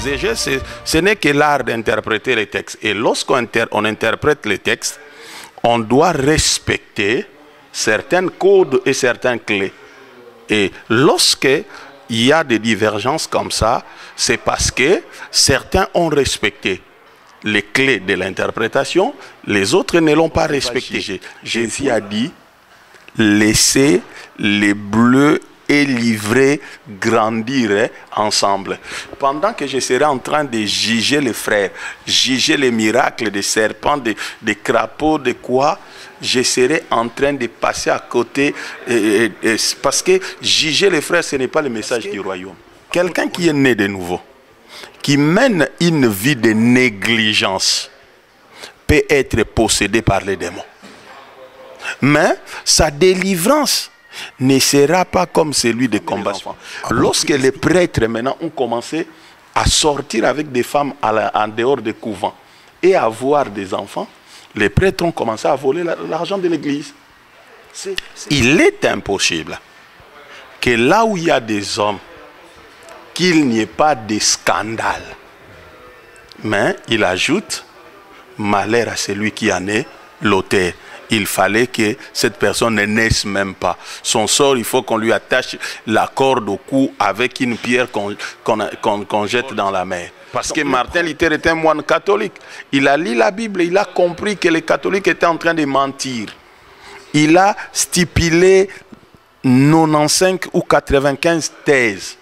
l'exégèse, ce n'est que l'art d'interpréter les textes. Et lorsqu'on interprète les textes, on doit respecter certains codes et certaines clés. Et lorsqu'il y a des divergences comme ça, c'est parce que certains ont respecté les clés de l'interprétation, les autres ne l'ont pas respecté. Jésus a dit, laissez les bleus et livrés grandir ensemble. Pendant que je serai en train de juger les frères, juger les miracles des serpents, des crapauds, de quoi, je serai en train de passer à côté, parce que juger les frères, ce n'est pas le message du royaume. Quelqu'un qui est né de nouveau, qui mène une vie de négligence, peut être possédé par les démons. Mais sa délivrance ne sera pas comme celui des combats. Lorsque les prêtres maintenant ont commencé à sortir avec des femmes en dehors des couvents et à avoir des enfants, les prêtres ont commencé à voler l'argent de l'église. Il est impossible que là où il y a des hommes, qu'il n'y ait pas de scandale. Mais il ajoute, malheur à celui qui en est l'auteur. Il fallait que cette personne ne naisse même pas. Son sort, il faut qu'on lui attache la corde au cou avec une pierre qu'on jette dans la mer. Parce que Martin Luther était un moine catholique. Il a lu la Bible, il a compris que les catholiques étaient en train de mentir. Il a stipulé 95 ou 95 thèses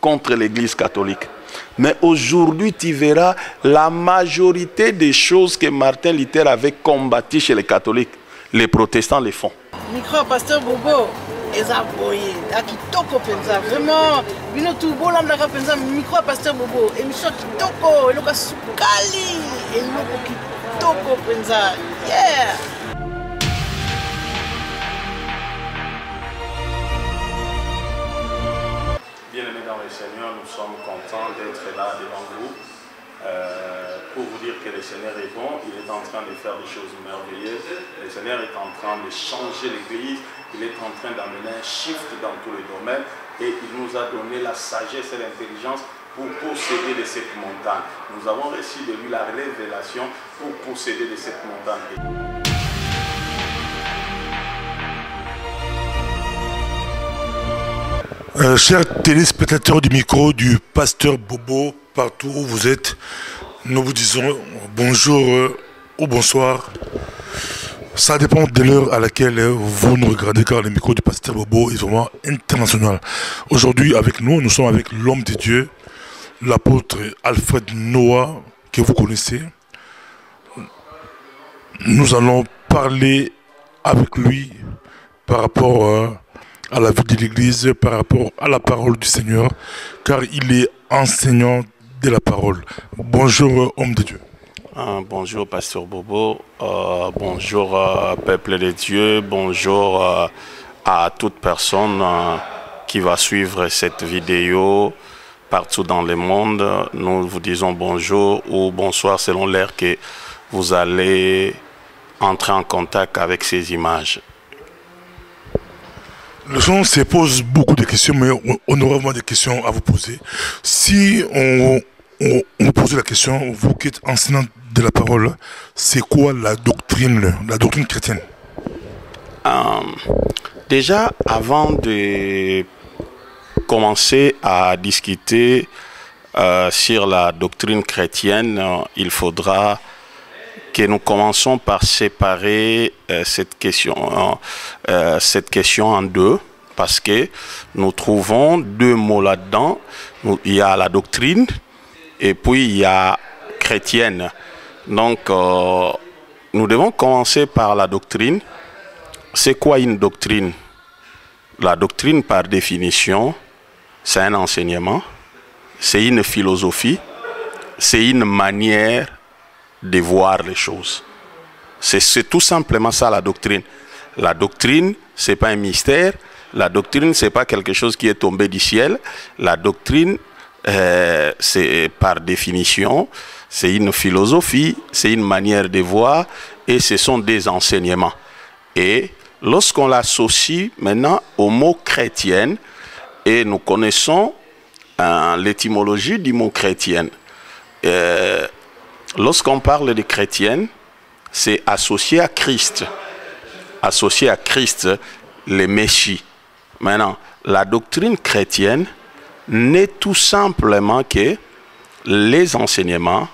contre l'Église catholique. Mais aujourd'hui, tu verras la majorité des choses que Martin Luther avait combattues chez les catholiques. Les protestants les font. Micro pasteur Bobo, ezaboye, akitoko penza, vraiment, bino tubo lambda penza micro pasteur Bobo, émission kitoko, eloka sukali, eloko kitoko penza, yeah. Bien-aimés dans le Seigneur, nous sommes contents d'être là devant vous. Pour vous dire que le Seigneur est bon, il est en train de faire des choses merveilleuses. Le Seigneur est en train de changer l'Église, il est en train d'amener un shift dans tous les domaines et il nous a donné la sagesse et l'intelligence pour posséder de cette montagne. Nous avons reçu de lui la révélation pour posséder de cette montagne. Chers téléspectateurs du micro du pasteur Bobo, partout où vous êtes, nous vous disons bonjour ou bonsoir. Ça dépend de l'heure à laquelle vous nous regardez, car le micro du pasteur Bobo est vraiment international. Aujourd'hui, avec nous sommes avec l'homme de Dieu, l'apôtre Alfred Noah, que vous connaissez. Nous allons parler avec lui par rapport à la vie de l'Église, par rapport à la parole du Seigneur, car il est enseignant de la parole. Bonjour, homme de Dieu. Bonjour, pasteur Bobo. Bonjour, peuple de Dieu. Bonjour à toute personne qui va suivre cette vidéo partout dans le monde. Nous vous disons bonjour ou bonsoir selon l'heure que vous allez entrer en contact avec ces images. Le gens se pose beaucoup de questions, mais on aura vraiment des questions à vous poser. Si on vous pose la question, vous qui êtes enseignant de la parole, c'est quoi la doctrine chrétienne? Déjà, avant de commencer à discuter sur la doctrine chrétienne, il faudra que nous commençons par séparer cette question en deux, parce que nous trouvons deux mots là-dedans. Il y a la doctrine et puis il y a chrétienne. Donc, nous devons commencer par la doctrine. C'est quoi une doctrine? La doctrine, par définition, c'est un enseignement, c'est une philosophie, c'est une manière de voir les choses. C'est tout simplement ça la doctrine. La doctrine, ce n'est pas un mystère. La doctrine, ce n'est pas quelque chose qui est tombé du ciel. La doctrine, c'est par définition, c'est une philosophie, c'est une manière de voir et ce sont des enseignements. Et lorsqu'on l'associe maintenant au mot chrétienne, et nous connaissons l'étymologie du mot chrétienne, lorsqu'on parle de chrétienne, c'est associé à Christ. Associé à Christ, le Messie. Maintenant, la doctrine chrétienne n'est tout simplement que les enseignements,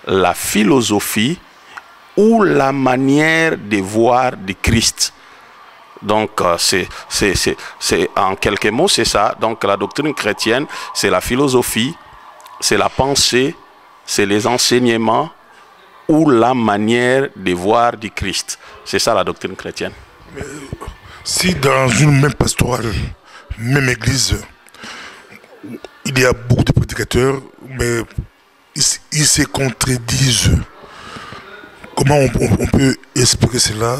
la philosophie ou la manière de voir de Christ. Donc, en quelques mots, c'est ça. Donc, la doctrine chrétienne, c'est la philosophie, c'est la pensée, c'est les enseignements ou la manière de voir du Christ. C'est ça la doctrine chrétienne. Mais, si dans une même pastorale, même église, il y a beaucoup de prédicateurs, mais ils se contredisent, comment on peut expliquer cela?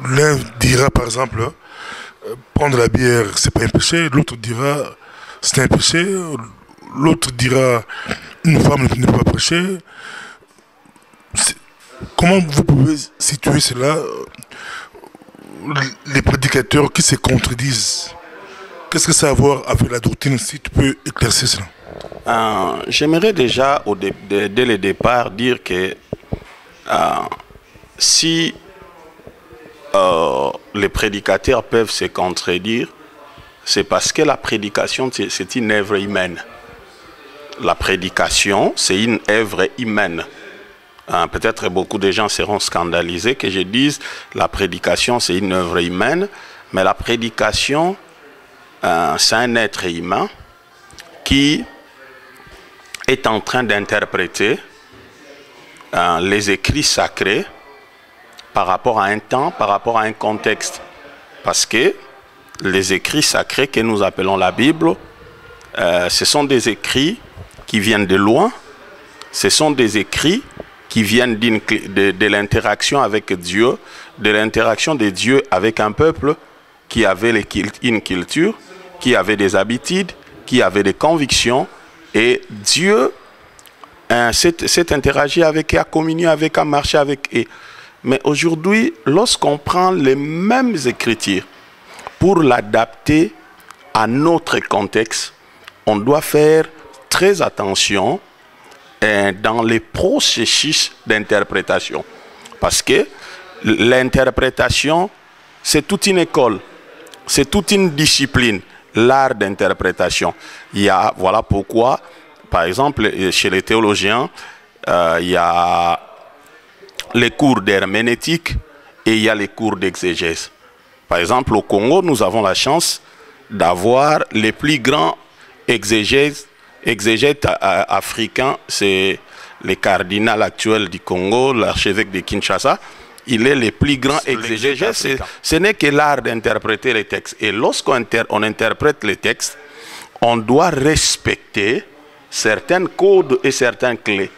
L'un dira par exemple, prendre la bière c'est pas un péché, l'autre dira c'est un péché, l'autre dira une femme ne peut pas prêcher. Comment vous pouvez situer cela, les prédicateurs qui se contredisent? Qu'est-ce que ça a à voir avec la doctrine, si tu peux éclaircir cela? J'aimerais déjà, dès le départ, dire que si les prédicateurs peuvent se contredire, c'est parce que la prédication, c'est une œuvre humaine. La prédication, c'est une œuvre humaine. Peut-être beaucoup de gens seront scandalisés que je dise la prédication, c'est une œuvre humaine, mais la prédication, c'est un être humain qui est en train d'interpréter les écrits sacrés par rapport à un temps, par rapport à un contexte. Parce que les écrits sacrés que nous appelons la Bible, ce sont des écrits qui viennent de loin, ce sont des écrits qui viennent de l'interaction avec Dieu, de l'interaction de Dieu avec un peuple qui avait une culture, qui avait des habitudes, qui avait des convictions, et Dieu s'est interagi avec eux, a communié avec eux, a marché avec eux. Mais aujourd'hui, lorsqu'on prend les mêmes écritures pour l'adapter à notre contexte, on doit faire très attention dans les processus d'interprétation. Parce que l'interprétation, c'est toute une école, c'est toute une discipline, l'art d'interprétation. Voilà pourquoi, par exemple, chez les théologiens, il y a les cours d'herméneutique et il y a les cours d'exégèse. Par exemple, au Congo, nous avons la chance d'avoir les plus grands exégètes africains. C'est le cardinal actuel du Congo, l'archevêque de Kinshasa. Il est le plus grand exégète. Ce n'est que l'art d'interpréter les textes. Et lorsqu'on interprète les textes, on doit respecter certains codes et certaines clés.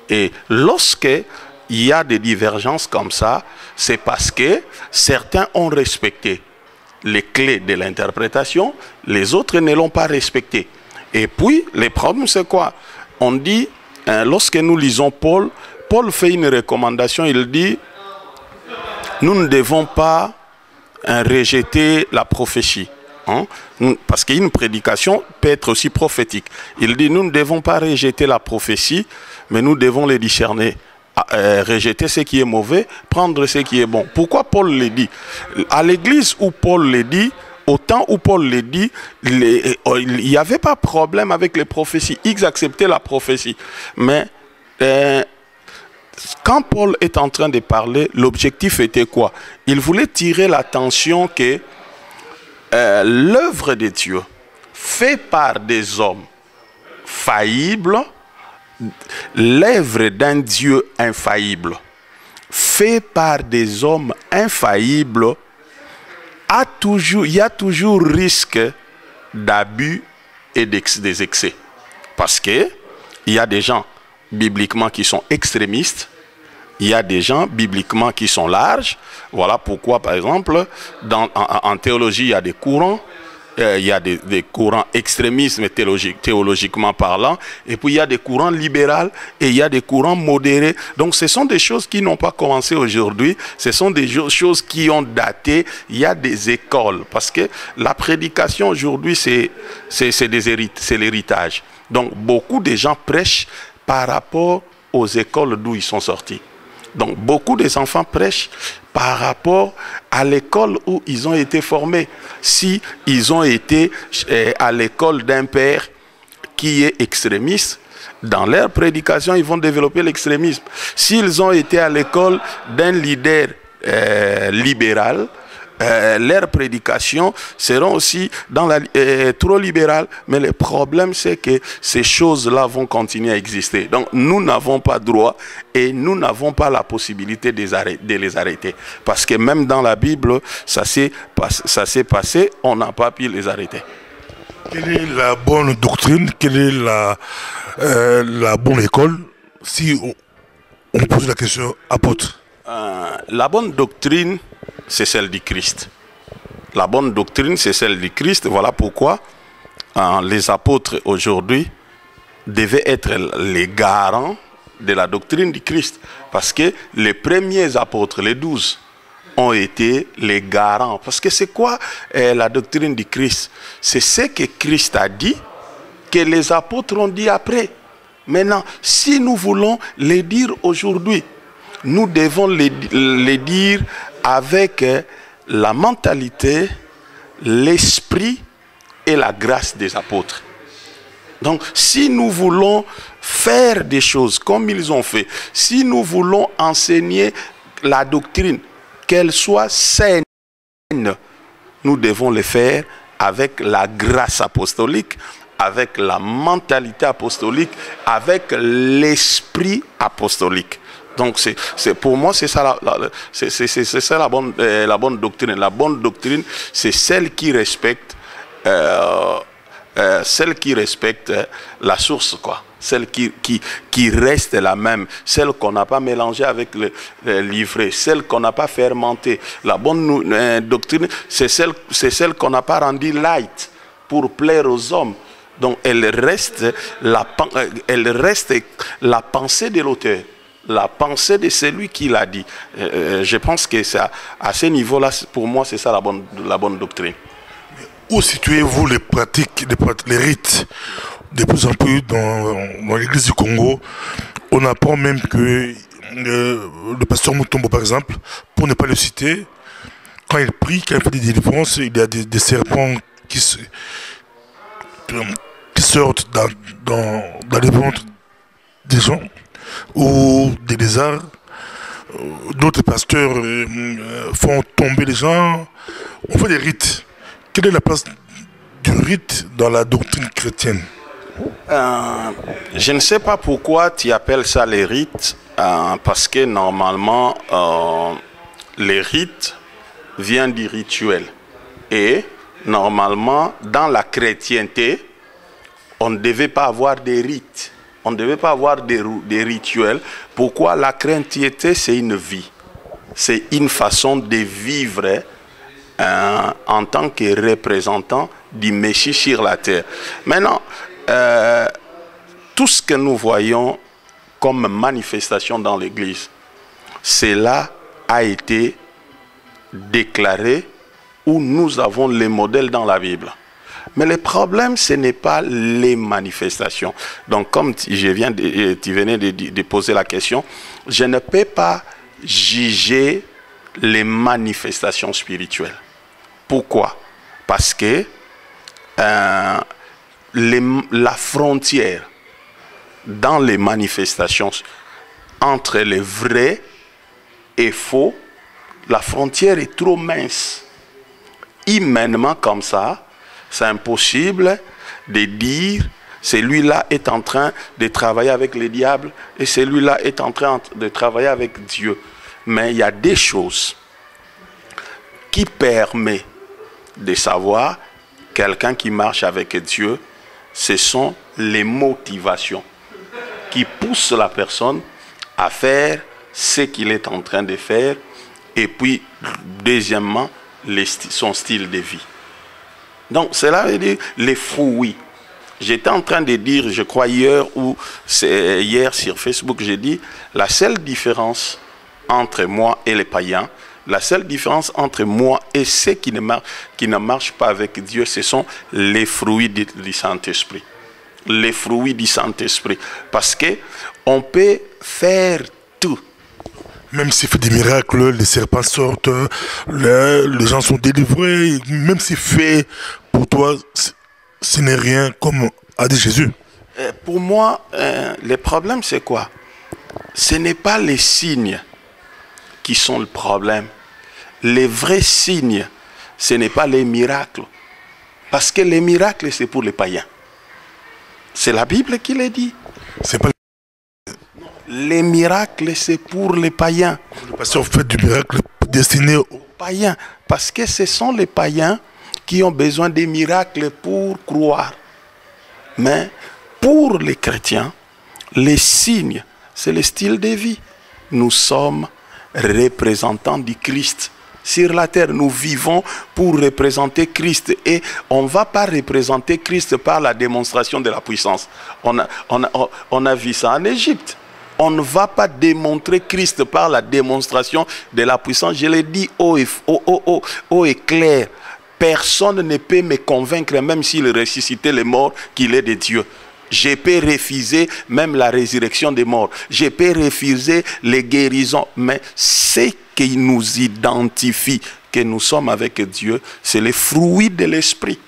Et lorsque il y a des divergences comme ça, c'est parce que certains ont respecté les clés de l'interprétation, les autres ne l'ont pas respecté. Et puis, le problème, c'est quoi? On dit, lorsque nous lisons Paul, Paul fait une recommandation, il dit, nous ne devons pas rejeter la prophétie. Parce qu'une prédication peut être aussi prophétique. Il dit, nous ne devons pas rejeter la prophétie, mais nous devons les discerner. Rejeter ce qui est mauvais, prendre ce qui est bon. Pourquoi Paul le dit? À l'église où Paul le dit, au temps où Paul le dit, il n'y avait pas de problème avec les prophéties. Ils acceptaient la prophétie. Mais quand Paul est en train de parler, l'objectif était quoi? Il voulait tirer l'attention que l'œuvre de Dieu, faite par des hommes faillibles, l'œuvre d'un Dieu infaillible, fait par des hommes infaillibles, il y a toujours risque d'abus et des excès. Parce que il y a des gens bibliquement qui sont extrémistes, il y a des gens bibliquement qui sont larges. Voilà pourquoi, par exemple, en théologie, il y a des courants. Il y a des courants extrémistes théologiquement parlant, et puis il y a des courants libéraux et il y a des courants modérés. Donc ce sont des choses qui n'ont pas commencé aujourd'hui, ce sont des choses qui ont daté. Il y a des écoles, parce que la prédication aujourd'hui c'est l'héritage. Donc beaucoup de gens prêchent par rapport aux écoles d'où ils sont sortis. Donc beaucoup des enfants prêchent par rapport à l'école où ils ont été formés. Si ils ont été à l'école d'un père qui est extrémiste, dans leur prédication, ils vont développer l'extrémisme. S'ils ont été à l'école d'un leader libéral, leurs prédications seront aussi dans trop libérales. Mais le problème, c'est que ces choses-là vont continuer à exister. Donc, nous n'avons pas droit et nous n'avons pas la possibilité de les arrêter. Parce que même dans la Bible, ça s'est passé, on n'a pas pu les arrêter. Quelle est la bonne doctrine? Quelle est la bonne école? Si on pose la question apôtre. La bonne doctrine, c'est celle du Christ. La bonne doctrine, c'est celle du Christ. Voilà pourquoi les apôtres aujourd'hui devaient être les garants de la doctrine du Christ. Parce que les premiers apôtres, les 12, ont été les garants. Parce que c'est quoi la doctrine du Christ? C'est ce que Christ a dit, que les apôtres ont dit après. Maintenant, si nous voulons les dire aujourd'hui, nous devons les dire avec la mentalité, l'esprit et la grâce des apôtres. Donc, si nous voulons faire des choses comme ils ont fait, si nous voulons enseigner la doctrine, qu'elle soit saine, nous devons le faire avec la grâce apostolique, avec la mentalité apostolique, avec l'esprit apostolique. Donc, pour moi, c'est ça, la bonne doctrine. La bonne doctrine, c'est celle qui respecte, la source, quoi. Celle qui reste la même, celle qu'on n'a pas mélangée avec le livret, celle qu'on n'a pas fermentée. La bonne doctrine, c'est celle qu'on n'a pas rendue light pour plaire aux hommes. Donc, elle reste la pensée de l'auteur. La pensée de celui qui l'a dit. Je pense que ça, à ce niveau-là, pour moi, c'est ça la bonne doctrine. Où situez-vous les pratiques, les rites? De plus en plus dans l'église du Congo, on apprend même que le pasteur Mutombo, par exemple, pour ne pas le citer, quand il prie, quand il fait des délivrances, il y a des serpents qui sortent dans les ventres des gens, ou des lézards. D'autres pasteurs font tomber les gens. On fait des rites. Quelle est la place du rite dans la doctrine chrétienne? Je ne sais pas pourquoi tu appelles ça les rites, parce que normalement, les rites viennent du rituel. Et normalement, dans la chrétienté, on ne devait pas avoir des rites. On ne devait pas avoir des rituels. Pourquoi? La chrétienté, c'est une vie. C'est une façon de vivre en tant que représentant du Messie sur la terre. Maintenant, tout ce que nous voyons comme manifestation dans l'Église, cela a été déclaré où nous avons les modèles dans la Bible. Mais le problème, ce n'est pas les manifestations. Donc, comme tu venais de poser la question, je ne peux pas juger les manifestations spirituelles. Pourquoi? Parce que la frontière dans les manifestations entre les vrais et faux, la frontière est trop mince. Humainement comme ça, c'est impossible de dire celui-là est en train de travailler avec le diable et celui-là est en train de travailler avec Dieu. Mais il y a des choses qui permettent de savoir quelqu'un qui marche avec Dieu. Ce sont les motivations qui poussent la personne à faire ce qu'il est en train de faire. Et puis, deuxièmement, son style de vie. Donc, cela veut dire les fruits. J'étais en train de dire, je crois hier sur Facebook, j'ai dit, la seule différence entre moi et les païens, la seule différence entre moi et ceux qui ne marchent pas avec Dieu, ce sont les fruits du Saint-Esprit. les fruits du Saint-Esprit. Parce qu'on peut faire tout. Même s'il fait des miracles, les serpents sortent, les gens sont délivrés, même s'il fait pour toi, ce n'est rien comme a dit Jésus. Pour moi, le problème c'est quoi? Ce n'est pas les signes qui sont le problème. Les vrais signes, ce n'est pas les miracles. Parce que les miracles, c'est pour les païens. C'est la Bible qui le dit. C'est pas les miracles, c'est pour les païens. le pasteur fait du miracle destiné aux Païens. Parce que ce sont les païens qui ont besoin des miracles pour croire. Mais pour les chrétiens, les signes, c'est le style de vie. Nous sommes représentants du Christ. Sur la terre, nous vivons pour représenter Christ. Et on ne va pas représenter Christ par la démonstration de la puissance. On a vu ça en Égypte. On ne va pas démontrer Christ par la démonstration de la puissance. Je l'ai dit haut et clair. Personne ne peut me convaincre, même s'il ressuscitait les morts, qu'il est de Dieu. Je peux refuser même la résurrection des morts. Je peux refuser les guérisons. Mais ce qui nous identifie que nous sommes avec Dieu, c'est les fruits de l'esprit.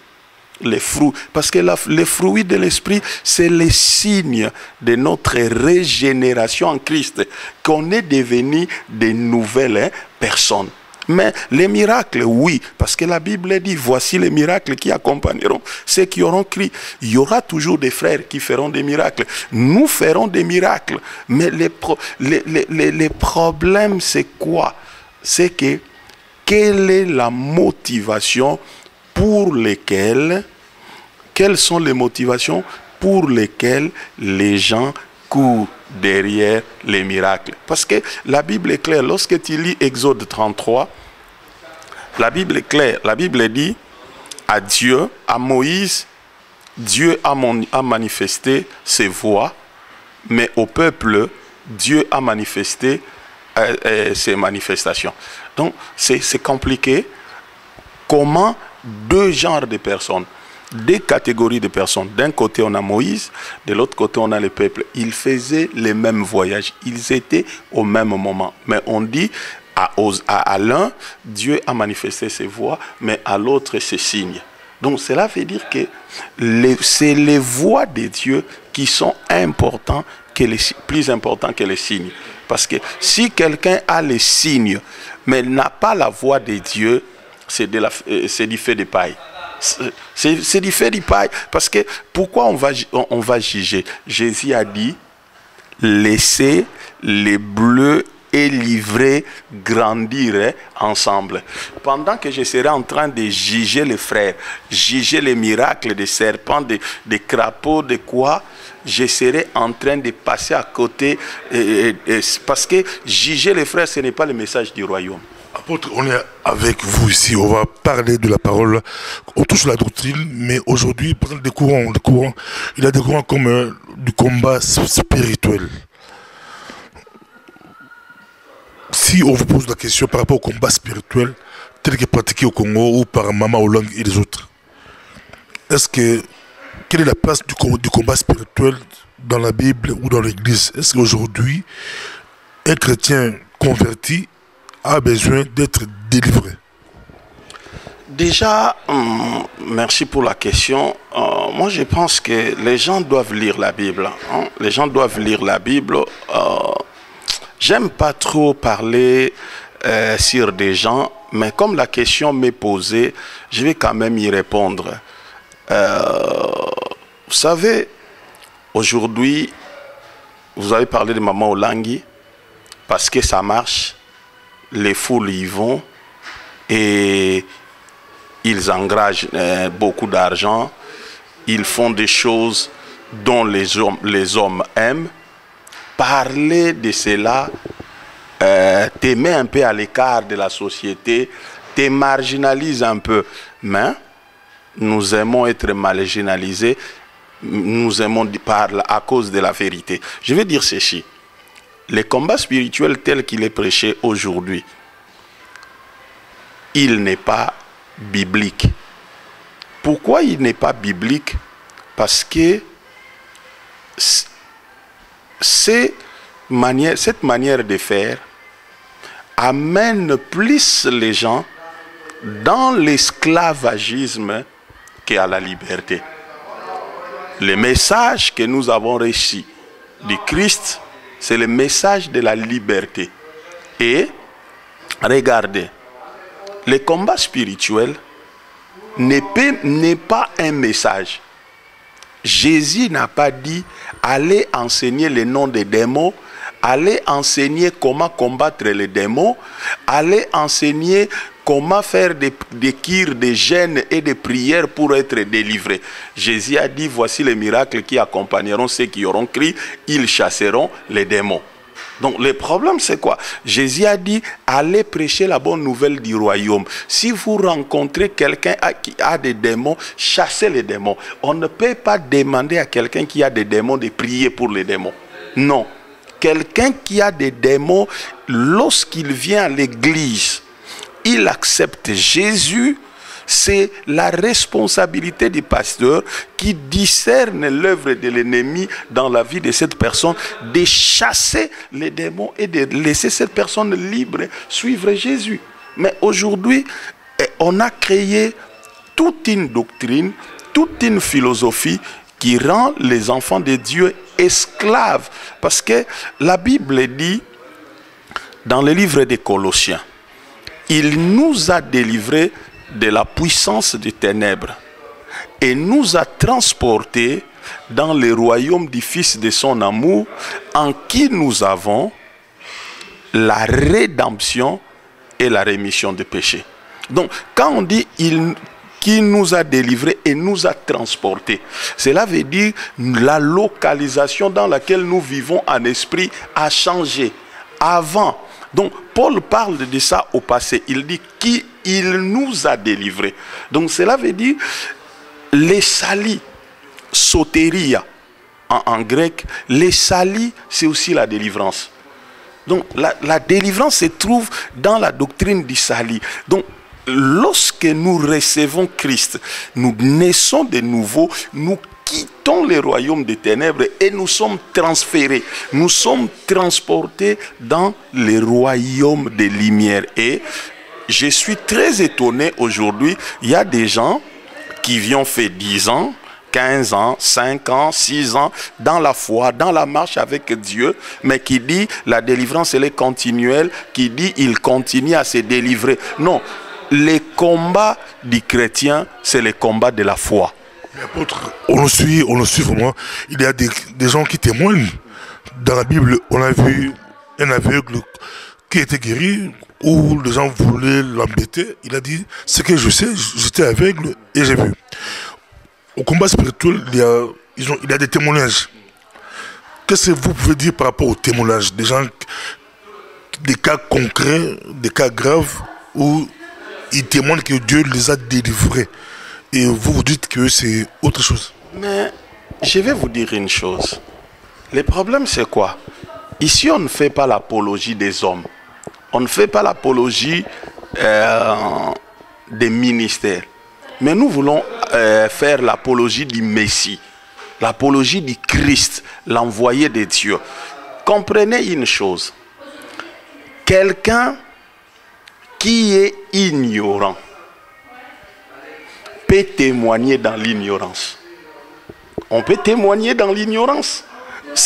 Les fruits, parce que les fruits de l'esprit, c'est les signes de notre régénération en Christ, qu'on est devenu de nouvelles personnes. Mais les miracles, oui, parce que la Bible dit, voici les miracles qui accompagneront ceux qui auront crié. Il y aura toujours des frères qui feront des miracles. Nous ferons des miracles. Mais les problèmes, c'est quoi? C'est que, quelle est la motivation pour lesquelles, quelles sont les motivations pour lesquelles les gens courent derrière les miracles? Parce que la Bible est claire. Lorsque tu lis Exode 33, la Bible est claire. La Bible dit à Dieu, à Moïse, Dieu a manifesté ses voies, mais au peuple, Dieu a manifesté ses manifestations. Donc, c'est compliqué. Comment deux genres de personnes, deux catégories de personnes. D'un côté, on a Moïse, de l'autre côté, on a le peuple. Ils faisaient les mêmes voyages. Ils étaient au même moment. Mais on dit à l'un, Dieu a manifesté ses voies, mais à l'autre, ses signes. Donc, cela veut dire que c'est les voies de Dieu qui sont importantes, plus importantes que les signes. Parce que si quelqu'un a les signes, mais n'a pas la voix de Dieu, c'est du fait de paille. C'est du fait de paille. Parce que pourquoi on va juger? Jésus a dit, laissez les bleus et livrés grandir ensemble. Pendant que je serai en train de juger les frères, juger les miracles des serpents, des crapauds, de quoi, je serai en train de passer à côté. Parce que juger les frères, ce n'est pas le message du royaume. Apôtre, on est avec vous ici, on va parler de la parole, on touche la doctrine, mais aujourd'hui, par exemple, il y a des courants comme du combat spirituel. Si on vous pose la question par rapport au combat spirituel, tel que pratiqué au Congo ou par Mama Olang et les autres, quelle est la place du combat spirituel dans la Bible ou dans l'Église? Est-ce qu'aujourd'hui, un chrétien converti a besoin d'être délivré? Déjà, merci pour la question. Moi, je pense que les gens doivent lire la Bible. Hein. Les gens doivent lire la Bible. J'aime pas trop parler sur des gens, mais comme la question m'est posée, je vais quand même y répondre. Vous savez, aujourd'hui, vous avez parlé de Maman Olangi, parce que ça marche. Les foules y vont et ils engagent beaucoup d'argent. Ils font des choses dont les hommes aiment. Parler de cela te met un peu à l'écart de la société, te marginalise un peu. Mais nous aimons être marginalisés, nous aimons parler à cause de la vérité. Je vais dire ceci. Le combat spirituel tel qu'il est prêché aujourd'hui, il n'est pas biblique. Pourquoi il n'est pas biblique? Parce que cette manière de faire amène plus les gens dans l'esclavagisme qu'à la liberté. Le message que nous avons reçu du Christ, c'est le message de la liberté. Et regardez, le combat spirituel n'est pas un message. Jésus n'a pas dit allez enseigner le nom des démons, allez enseigner comment combattre les démons, allez enseigner comment faire des kirs, des jeûnes et des prières pour être délivrés. Jésus a dit voici les miracles qui accompagneront ceux qui auront cru, ils chasseront les démons. Donc le problème c'est quoi? Jésus a dit allez prêcher la bonne nouvelle du royaume. Si vous rencontrez quelqu'un qui a des démons, chassez les démons. On ne peut pas demander à quelqu'un qui a des démons de prier pour les démons. Non. Quelqu'un qui a des démons, lorsqu'il vient à l'église, il accepte Jésus. C'est la responsabilité du pasteur qui discerne l'œuvre de l'ennemi dans la vie de cette personne, de chasser les démons et de laisser cette personne libre suivre Jésus. Mais aujourd'hui, on a créé toute une doctrine, toute une philosophie qui rend les enfants de Dieu esclaves. Parce que la Bible dit, dans le livre des Colossiens, il nous a délivrés de la puissance des ténèbres et nous a transportés dans le royaume du Fils de son amour, en qui nous avons la rédemption et la rémission des péchés. Donc quand on dit qui nous a délivrés et nous a transportés, cela veut dire la localisation dans laquelle nous vivons en esprit a changé. Avant, donc Paul parle de ça au passé, il dit qui il nous a délivrés. Donc cela veut dire les salis, soteria en grec, les salis c'est aussi la délivrance. Donc la délivrance se trouve dans la doctrine du salut. Donc lorsque nous recevons Christ, nous naissons de nouveau, nous quittons le royaume des ténèbres et nous sommes transférés, nous sommes transportés dans le royaume des lumières. Et je suis très étonné aujourd'hui, il y a des gens qui ont fait 10 ans, 15 ans, 5 ans, 6 ans, dans la foi, dans la marche avec Dieu, mais qui dit la délivrance elle est continuelle, qui dit il continue à se délivrer. Non, les combats du chrétien, c'est les combats de la foi. L'apôtre, on le suit vraiment. Il y a des gens qui témoignent. Dans la Bible, on a vu un aveugle qui était guéri, où les gens voulaient l'embêter. Il a dit, ce que je sais, j'étais aveugle et j'ai vu. Au combat spirituel, il y a des témoignages. Qu'est-ce que vous pouvez dire par rapport aux témoignages? Des gens, des cas concrets, des cas graves, où ils témoignent que Dieu les a délivrés. Et vous vous dites que c'est autre chose. Mais je vais vous dire une chose. Le problème c'est quoi? Ici on ne fait pas l'apologie des hommes. On ne fait pas l'apologie des ministères. Mais nous voulons faire l'apologie du Messie. L'apologie du Christ, l'envoyé de Dieu. Comprenez une chose. Quelqu'un qui est ignorant peut témoigner dans l'ignorance. On peut témoigner dans l'ignorance.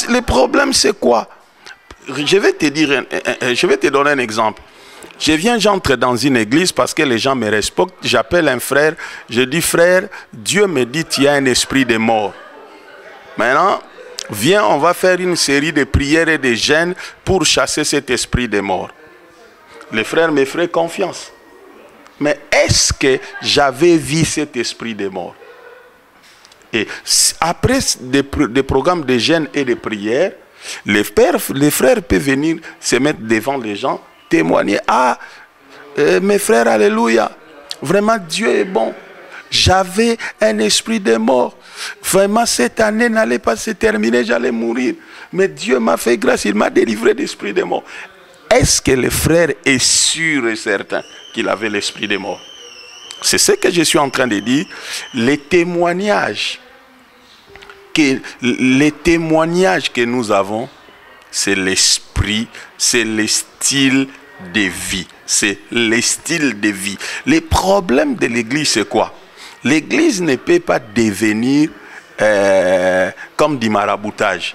Le problème c'est quoi? Je vais te donner un exemple. J'entre dans une église parce que les gens me respectent. J'appelle un frère, je dis frère, Dieu me dit qu'il y a un esprit de mort. Maintenant, viens, on va faire une série de prières et de jeûnes pour chasser cet esprit de mort. Les frères me feraient confiance. Mais est-ce que j'avais vu cet esprit de mort? Et après des programmes de jeûne et de prière, les frères peuvent venir se mettre devant les gens, témoigner. Ah, mes frères, alléluia. Vraiment, Dieu est bon. J'avais un esprit de mort. Vraiment, cette année n'allait pas se terminer, j'allais mourir. Mais Dieu m'a fait grâce, il m'a délivré d'esprit de mort. Est-ce que le frère est sûr et certain qu'il avait l'esprit de mort? C'est ce que je suis en train de dire. Les témoignages que les témoignages que nous avons, c'est l'esprit, c'est le style de vie. C'est le style de vie. Les problèmes de l'église, c'est quoi? L'église ne peut pas devenir comme du maraboutage.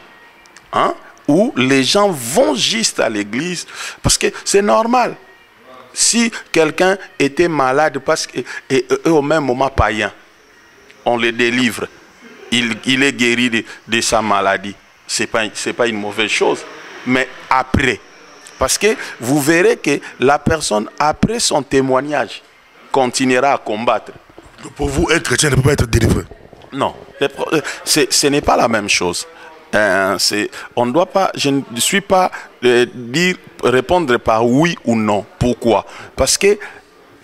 Hein? Où les gens vont juste à l'église parce que c'est normal. Si quelqu'un était malade parce que, et au même moment païen, on le délivre, il est guéri de sa maladie. C'est pas une mauvaise chose. Mais après, parce que vous verrez que la personne, après son témoignage, continuera à combattre. Pour vous, être chrétien ne peut pas être délivré. Non, ce n'est pas la même chose. On ne doit pas, je ne suis pas répondre par oui ou non. Pourquoi? Parce que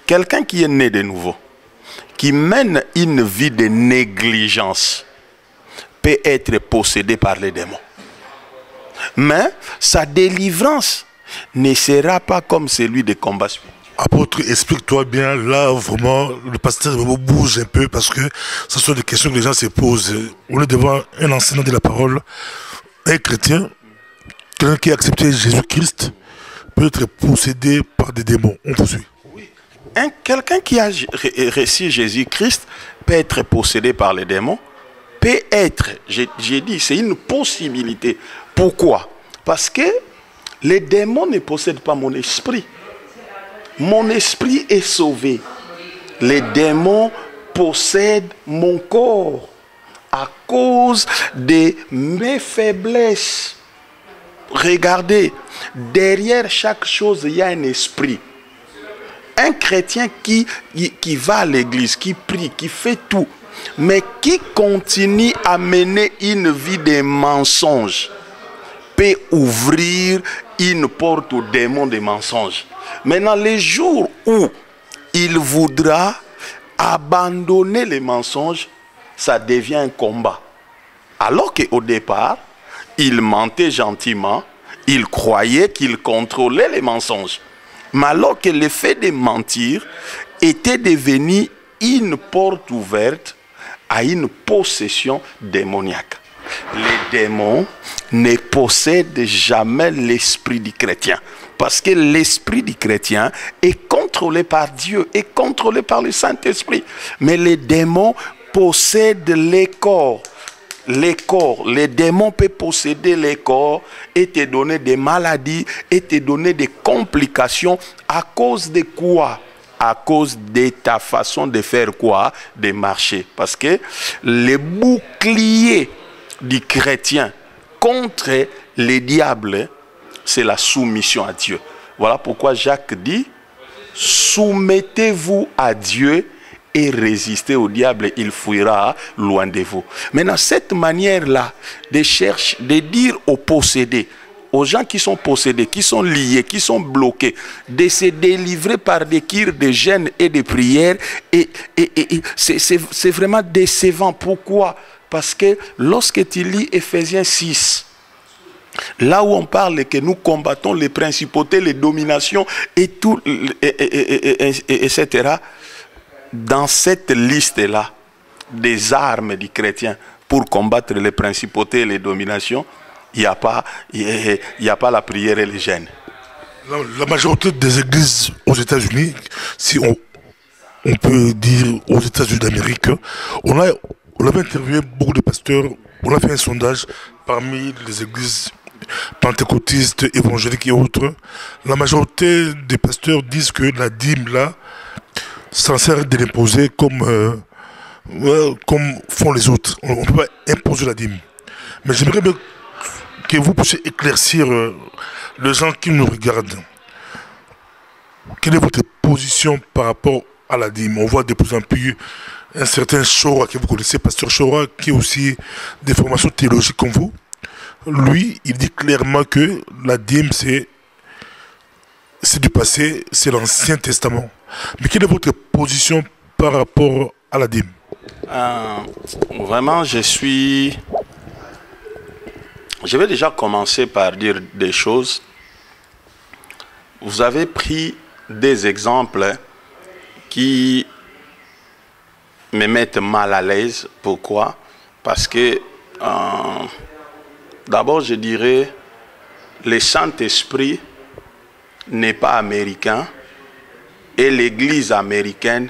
quelqu'un qui est né de nouveau, qui mène une vie de négligence, peut être possédé par les démons. Mais sa délivrance ne sera pas comme celui des combats spirituels. Apôtre, explique-toi bien, là vraiment, le pasteur bouge un peu parce que ce sont des questions que les gens se posent. On est devant un enseignant de la parole, un chrétien, quelqu'un qui a accepté Jésus-Christ, peut être possédé par des démons. On vous suit. Oui. Quelqu'un qui a reçu Jésus-Christ peut être possédé par les démons, peut être, j'ai dit, c'est une possibilité. Pourquoi? Parce que les démons ne possèdent pas mon esprit. Mon esprit est sauvé. Les démons possèdent mon corps à cause de mes faiblesses. Regardez, derrière chaque chose, il y a un esprit. Un chrétien qui va à l'église, qui prie, qui fait tout, mais qui continue à mener une vie de mensonges, peut ouvrir une porte aux démons des mensonges. Maintenant, les jours où il voudra abandonner les mensonges, ça devient un combat. Alors qu'au départ, il mentait gentiment, il croyait qu'il contrôlait les mensonges. Mais alors que le fait de mentir était devenu une porte ouverte à une possession démoniaque. Les démons ne possèdent jamais l'esprit du chrétien. Parce que l'esprit du chrétien est contrôlé par Dieu, est contrôlé par le Saint-Esprit. Mais les démons possèdent les corps. Les corps, les démons peuvent posséder les corps et te donner des maladies et te donner des complications à cause de quoi? À cause de ta façon de faire quoi? De marcher. Parce que le bouclier du chrétien contre les diables, c'est la soumission à Dieu. Voilà pourquoi Jacques dit, soumettez-vous à Dieu et résistez au diable, il fuira loin de vous. Maintenant, cette manière-là de dire aux possédés, aux gens qui sont possédés, qui sont liés, qui sont bloqués, de se délivrer par des kirs de jeûne et de prières, et c'est vraiment décevant. Pourquoi? Parce que lorsque tu lis Ephésiens 6, là où on parle que nous combattons les principautés, les dominations et tout, etc., dans cette liste-là des armes du chrétien pour combattre les principautés et les dominations, il n'y a pas la prière et le jeûne. La majorité des églises aux États-Unis, si on peut dire aux États-Unis d'Amérique, on avait interviewé beaucoup de pasteurs, on a fait un sondage parmi les églises pentecôtistes, évangéliques et autres. La majorité des pasteurs disent que la dîme là, ça sert de l'imposer comme font les autres. On ne peut pas imposer la dîme. Mais j'aimerais bien que vous puissiez éclaircir les gens qui nous regardent. Quelle est votre position par rapport à la dîme? On voit de plus en plus un certain Chora que vous connaissez, pasteur Chora, qui a aussi des formations théologiques comme vous. Lui, il dit clairement que la dîme, c'est du passé, c'est l'Ancien Testament. Mais quelle est votre position par rapport à la dîme? Vraiment, je vais déjà commencer par dire des choses. Vous avez pris des exemples qui me mettent mal à l'aise. Pourquoi? Parce que D'abord, je dirais, le Saint-Esprit n'est pas américain et l'Église américaine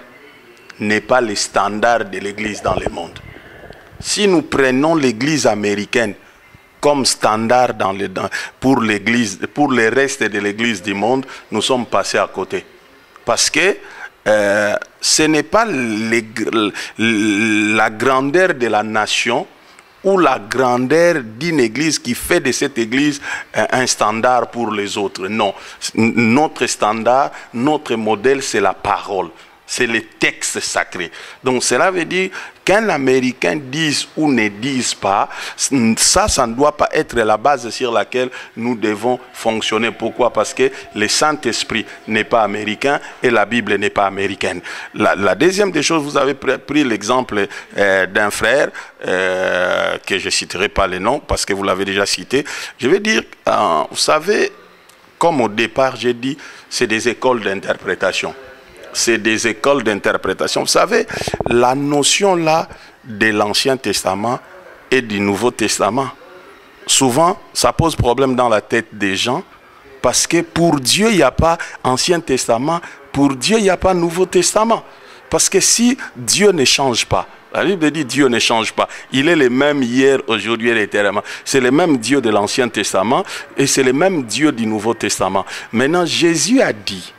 n'est pas le standard de l'Église dans le monde. Si nous prenons l'Église américaine comme standard pour le reste de l'Église du monde, nous sommes passés à côté. Parce que ce n'est pas la grandeur de la nation ou la grandeur d'une église qui fait de cette église un standard pour les autres. Non, notre standard, notre modèle, c'est la parole. C'est les textes sacrés. Donc cela veut dire qu'un Américain dise ou ne dise pas, ça ne doit pas être la base sur laquelle nous devons fonctionner. Pourquoi? Parce que le Saint-Esprit n'est pas américain et la Bible n'est pas américaine. La deuxième des choses, vous avez pris l'exemple d'un frère, que je ne citerai pas le nom parce que vous l'avez déjà cité. Je vais dire, vous savez, comme au départ j'ai dit, c'est des écoles d'interprétation. C'est des écoles d'interprétation. Vous savez, la notion là de l'Ancien Testament et du Nouveau Testament, souvent, ça pose problème dans la tête des gens parce que pour Dieu, il n'y a pas Ancien Testament, pour Dieu, il n'y a pas Nouveau Testament. Parce que si Dieu ne change pas, la Bible dit Dieu ne change pas. Il est le même hier, aujourd'hui et éternellement. C'est le même Dieu de l'Ancien Testament et c'est le même Dieu du Nouveau Testament. Maintenant, Jésus a dit,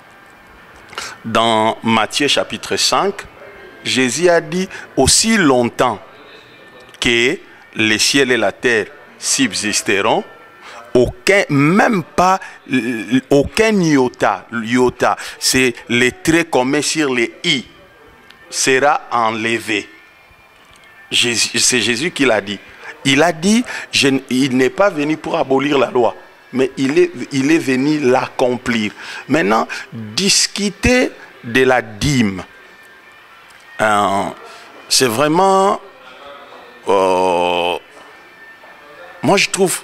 dans Matthieu chapitre 5, Jésus a dit, aussi longtemps que les ciels et la terre subsisteront, même pas aucun iota, c'est les traits qu'on met sur les i, sera enlevé. C'est Jésus qui l'a dit. Il a dit, il n'est pas venu pour abolir la loi, mais il est venu l'accomplir. Maintenant, discuter de la dîme, c'est vraiment, moi je trouve,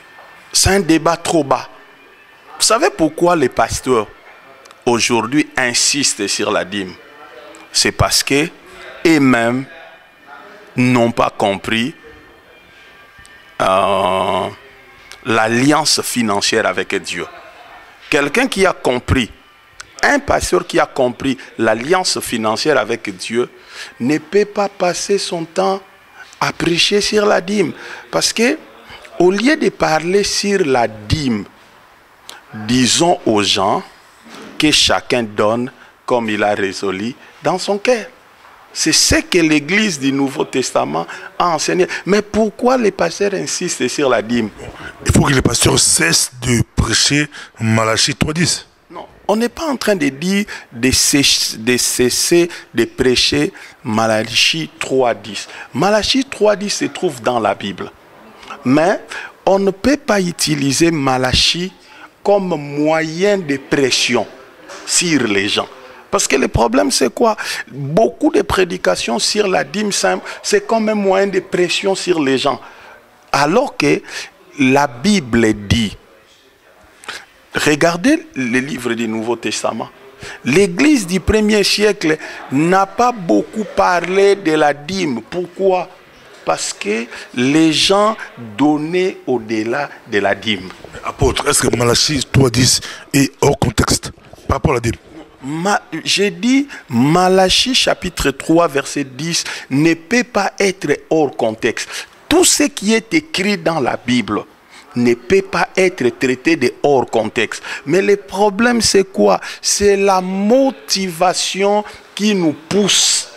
c'est un débat trop bas. Vous savez pourquoi les pasteurs aujourd'hui insistent sur la dîme? C'est parce que eux-mêmes n'ont pas compris l'alliance financière avec Dieu. Quelqu'un qui a compris, un pasteur qui a compris l'alliance financière avec Dieu ne peut pas passer son temps à prêcher sur la dîme. Parce que au lieu de parler sur la dîme, disons aux gens que chacun donne comme il a résolu dans son cœur. C'est ce que l'Église du Nouveau Testament a enseigné. Mais pourquoi les pasteurs insistent sur la dîme? Il faut que les pasteurs cessent de prêcher Malachie 3.10. Non, on n'est pas en train de dire de cesser de prêcher Malachie 3.10. Malachie 3.10 se trouve dans la Bible. Mais on ne peut pas utiliser Malachie comme moyen de pression sur les gens. Parce que le problème, c'est quoi? Beaucoup de prédications sur la dîme simple, c'est comme un moyen de pression sur les gens. Alors que la Bible dit, regardez les livres du Nouveau Testament, l'Église du 1er siècle n'a pas beaucoup parlé de la dîme. Pourquoi? Parce que les gens donnaient au-delà de la dîme. Apôtre, est-ce que Malachie 3.10 est hors contexte par rapport à la dîme? J'ai dit, Malachie chapitre 3 verset 10 ne peut pas être hors contexte. Tout ce qui est écrit dans la Bible ne peut pas être traité de hors contexte. Mais le problème c'est quoi? C'est la motivation qui nous pousse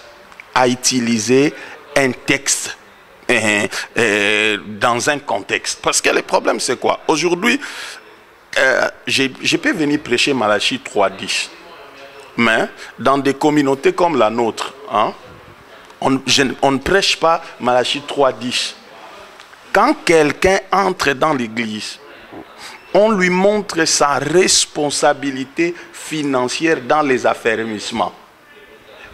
à utiliser un texte dans un contexte. Parce que le problème c'est quoi? Aujourd'hui, je peux venir prêcher Malachie 3.10. Mais dans des communautés comme la nôtre, on ne prêche pas Malachie 3.10. Quand quelqu'un entre dans l'église, on lui montre sa responsabilité financière dans les affermissements.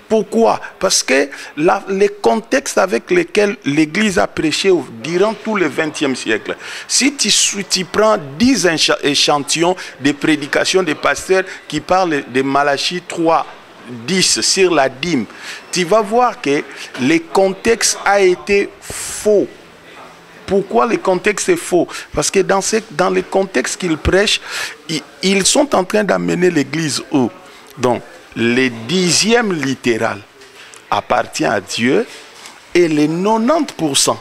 Pourquoi? Parce que les contextes avec lesquels l'Église a prêché durant tout le XXe siècle, si tu prends 10 échantillons de prédications des pasteurs qui parlent de Malachie 3.10 sur la dîme, tu vas voir que le contexte a été faux Pourquoi le contexte est faux? Parce que dans le contexte qu'ils prêchent, ils sont en train d'amener l'église où? Donc, le 10e littéral appartient à Dieu et les 90%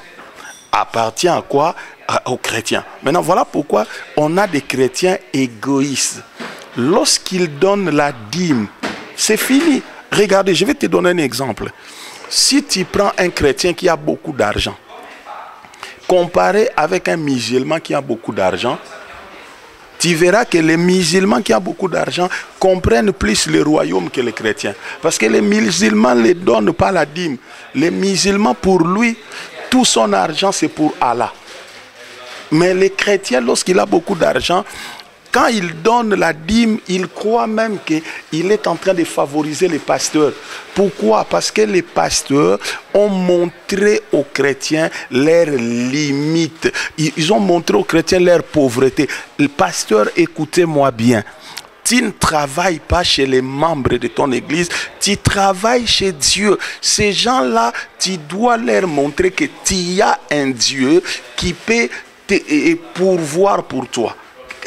appartient à quoi? Aux chrétiens. Maintenant, voilà pourquoi on a des chrétiens égoïstes. Lorsqu'ils donnent la dîme, c'est fini. Regardez, je vais te donner un exemple. Si tu prends un chrétien qui a beaucoup d'argent, comparé avec un musulman qui a beaucoup d'argent, tu verras que les musulmans qui ont beaucoup d'argent comprennent plus le royaume que les chrétiens. Parce que les musulmans ne donnent pas la dîme. Les musulmans, pour lui, tout son argent, c'est pour Allah. Mais les chrétiens, lorsqu'il a beaucoup d'argent, quand il donne la dîme, il croit même qu'il est en train de favoriser les pasteurs. Pourquoi? Parce que les pasteurs ont montré aux chrétiens leurs limites. Ils ont montré aux chrétiens leur pauvreté. Le pasteur, écoutez-moi bien. Tu ne travailles pas chez les membres de ton église, tu travailles chez Dieu. Ces gens-là, tu dois leur montrer que tu as un Dieu qui peut te pourvoir pour toi.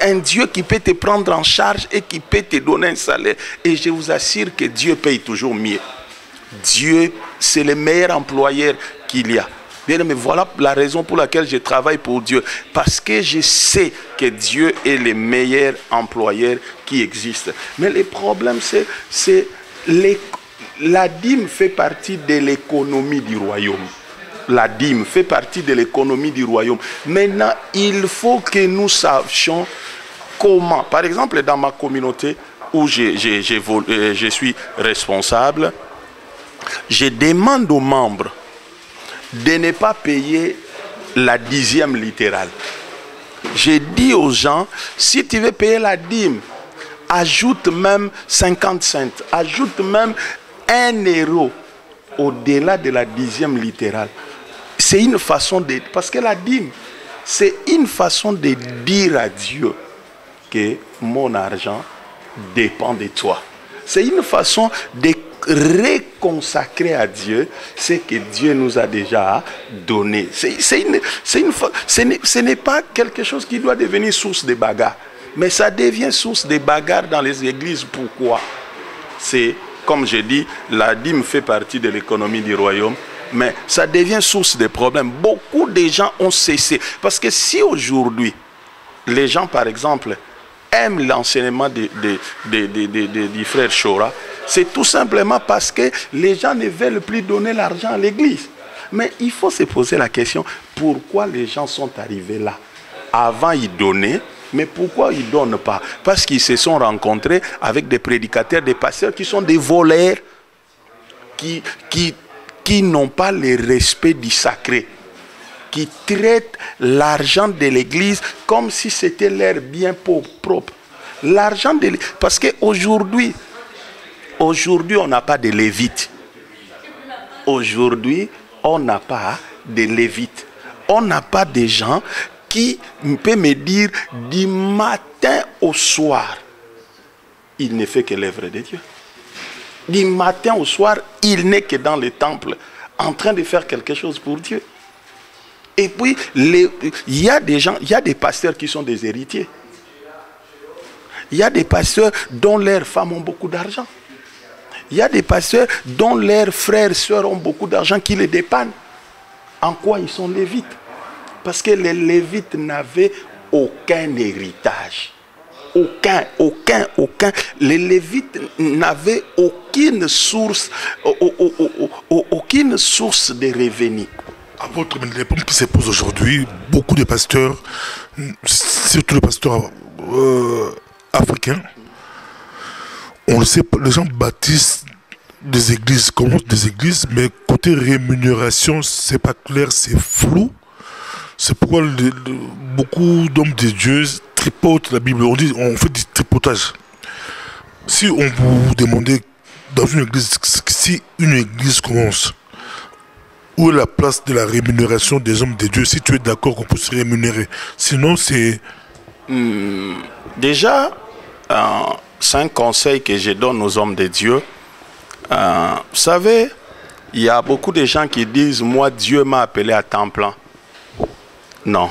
Un Dieu qui peut te prendre en charge et qui peut te donner un salaire. Et je vous assure que Dieu paye toujours mieux. Dieu, c'est le meilleur employeur qu'il y a. Bien, mais voilà la raison pour laquelle je travaille pour Dieu. Parce que je sais que Dieu est le meilleur employeur qui existe. Mais le problème, c'est la dîme fait partie de l'économie du royaume. La dîme fait partie de l'économie du royaume. Maintenant, il faut que nous sachions comment. Par exemple, dans ma communauté où je suis responsable, je demande aux membres de ne pas payer la 10e littérale. Je dis aux gens, si tu veux payer la dîme, ajoute même 50 cents, ajoute même 1 euro au-delà de la 10e littérale. C'est une façon de... Parce que la dîme, c'est une façon de dire à Dieu que mon argent dépend de toi. C'est une façon de réconsacrer à Dieu ce que Dieu nous a déjà donné. Ce n'est pas quelque chose qui doit devenir source de bagarre. Mais ça devient source de bagarre dans les églises. Pourquoi? C'est, comme je dis, la dîme fait partie de l'économie du royaume. Mais ça devient source de problèmes. Beaucoup de gens ont cessé. Parce que si aujourd'hui, les gens, par exemple, aiment l'enseignement du frère Chora, c'est tout simplement parce que les gens ne veulent plus donner l'argent à l'église. Mais il faut se poser la question, pourquoi les gens sont arrivés là? Avant, ils donnaient, mais pourquoi ils ne donnent pas? Parce qu'ils se sont rencontrés avec des prédicateurs, des pasteurs qui sont des voleurs, qui n'ont pas le respect du sacré, qui traitent l'argent de l'église comme si c'était leur bien propre. L'argent de l'église, parce qu'aujourd'hui, on n'a pas de lévites. Aujourd'hui, on n'a pas de lévites. On n'a pas de gens qui peuvent me dire du matin au soir, il ne fait que l'œuvre de Dieu. Du matin au soir, il n'est que dans le temple, en train de faire quelque chose pour Dieu. Et puis, il y a des gens, il y a des pasteurs qui sont des héritiers. Il y a des pasteurs dont leurs femmes ont beaucoup d'argent. Il y a des pasteurs dont leurs frères et sœurs ont beaucoup d'argent qui les dépannent. En quoi ils sont lévites? Parce que les lévites n'avaient aucun héritage. Aucun. Les lévites n'avaient aucune source de revenus. À votre avis, les problèmes qui se posent aujourd'hui, beaucoup de pasteurs, surtout les pasteurs africains, on le sait, les gens bâtissent des églises, commencent des églises, mais côté rémunération, c'est pas clair, c'est flou. C'est pourquoi beaucoup d'hommes de Dieu tripotent la Bible. On fait du tripotage. Si on vous demandait dans une église, si une église commence, où est la place de la rémunération des hommes de Dieu? Si tu es d'accord qu'on peut se rémunérer. Sinon, c'est... Déjà, c'est un conseil que je donne aux hommes de Dieu. Vous savez, il y a beaucoup de gens qui disent, moi, Dieu m'a appelé à temps plein. Non.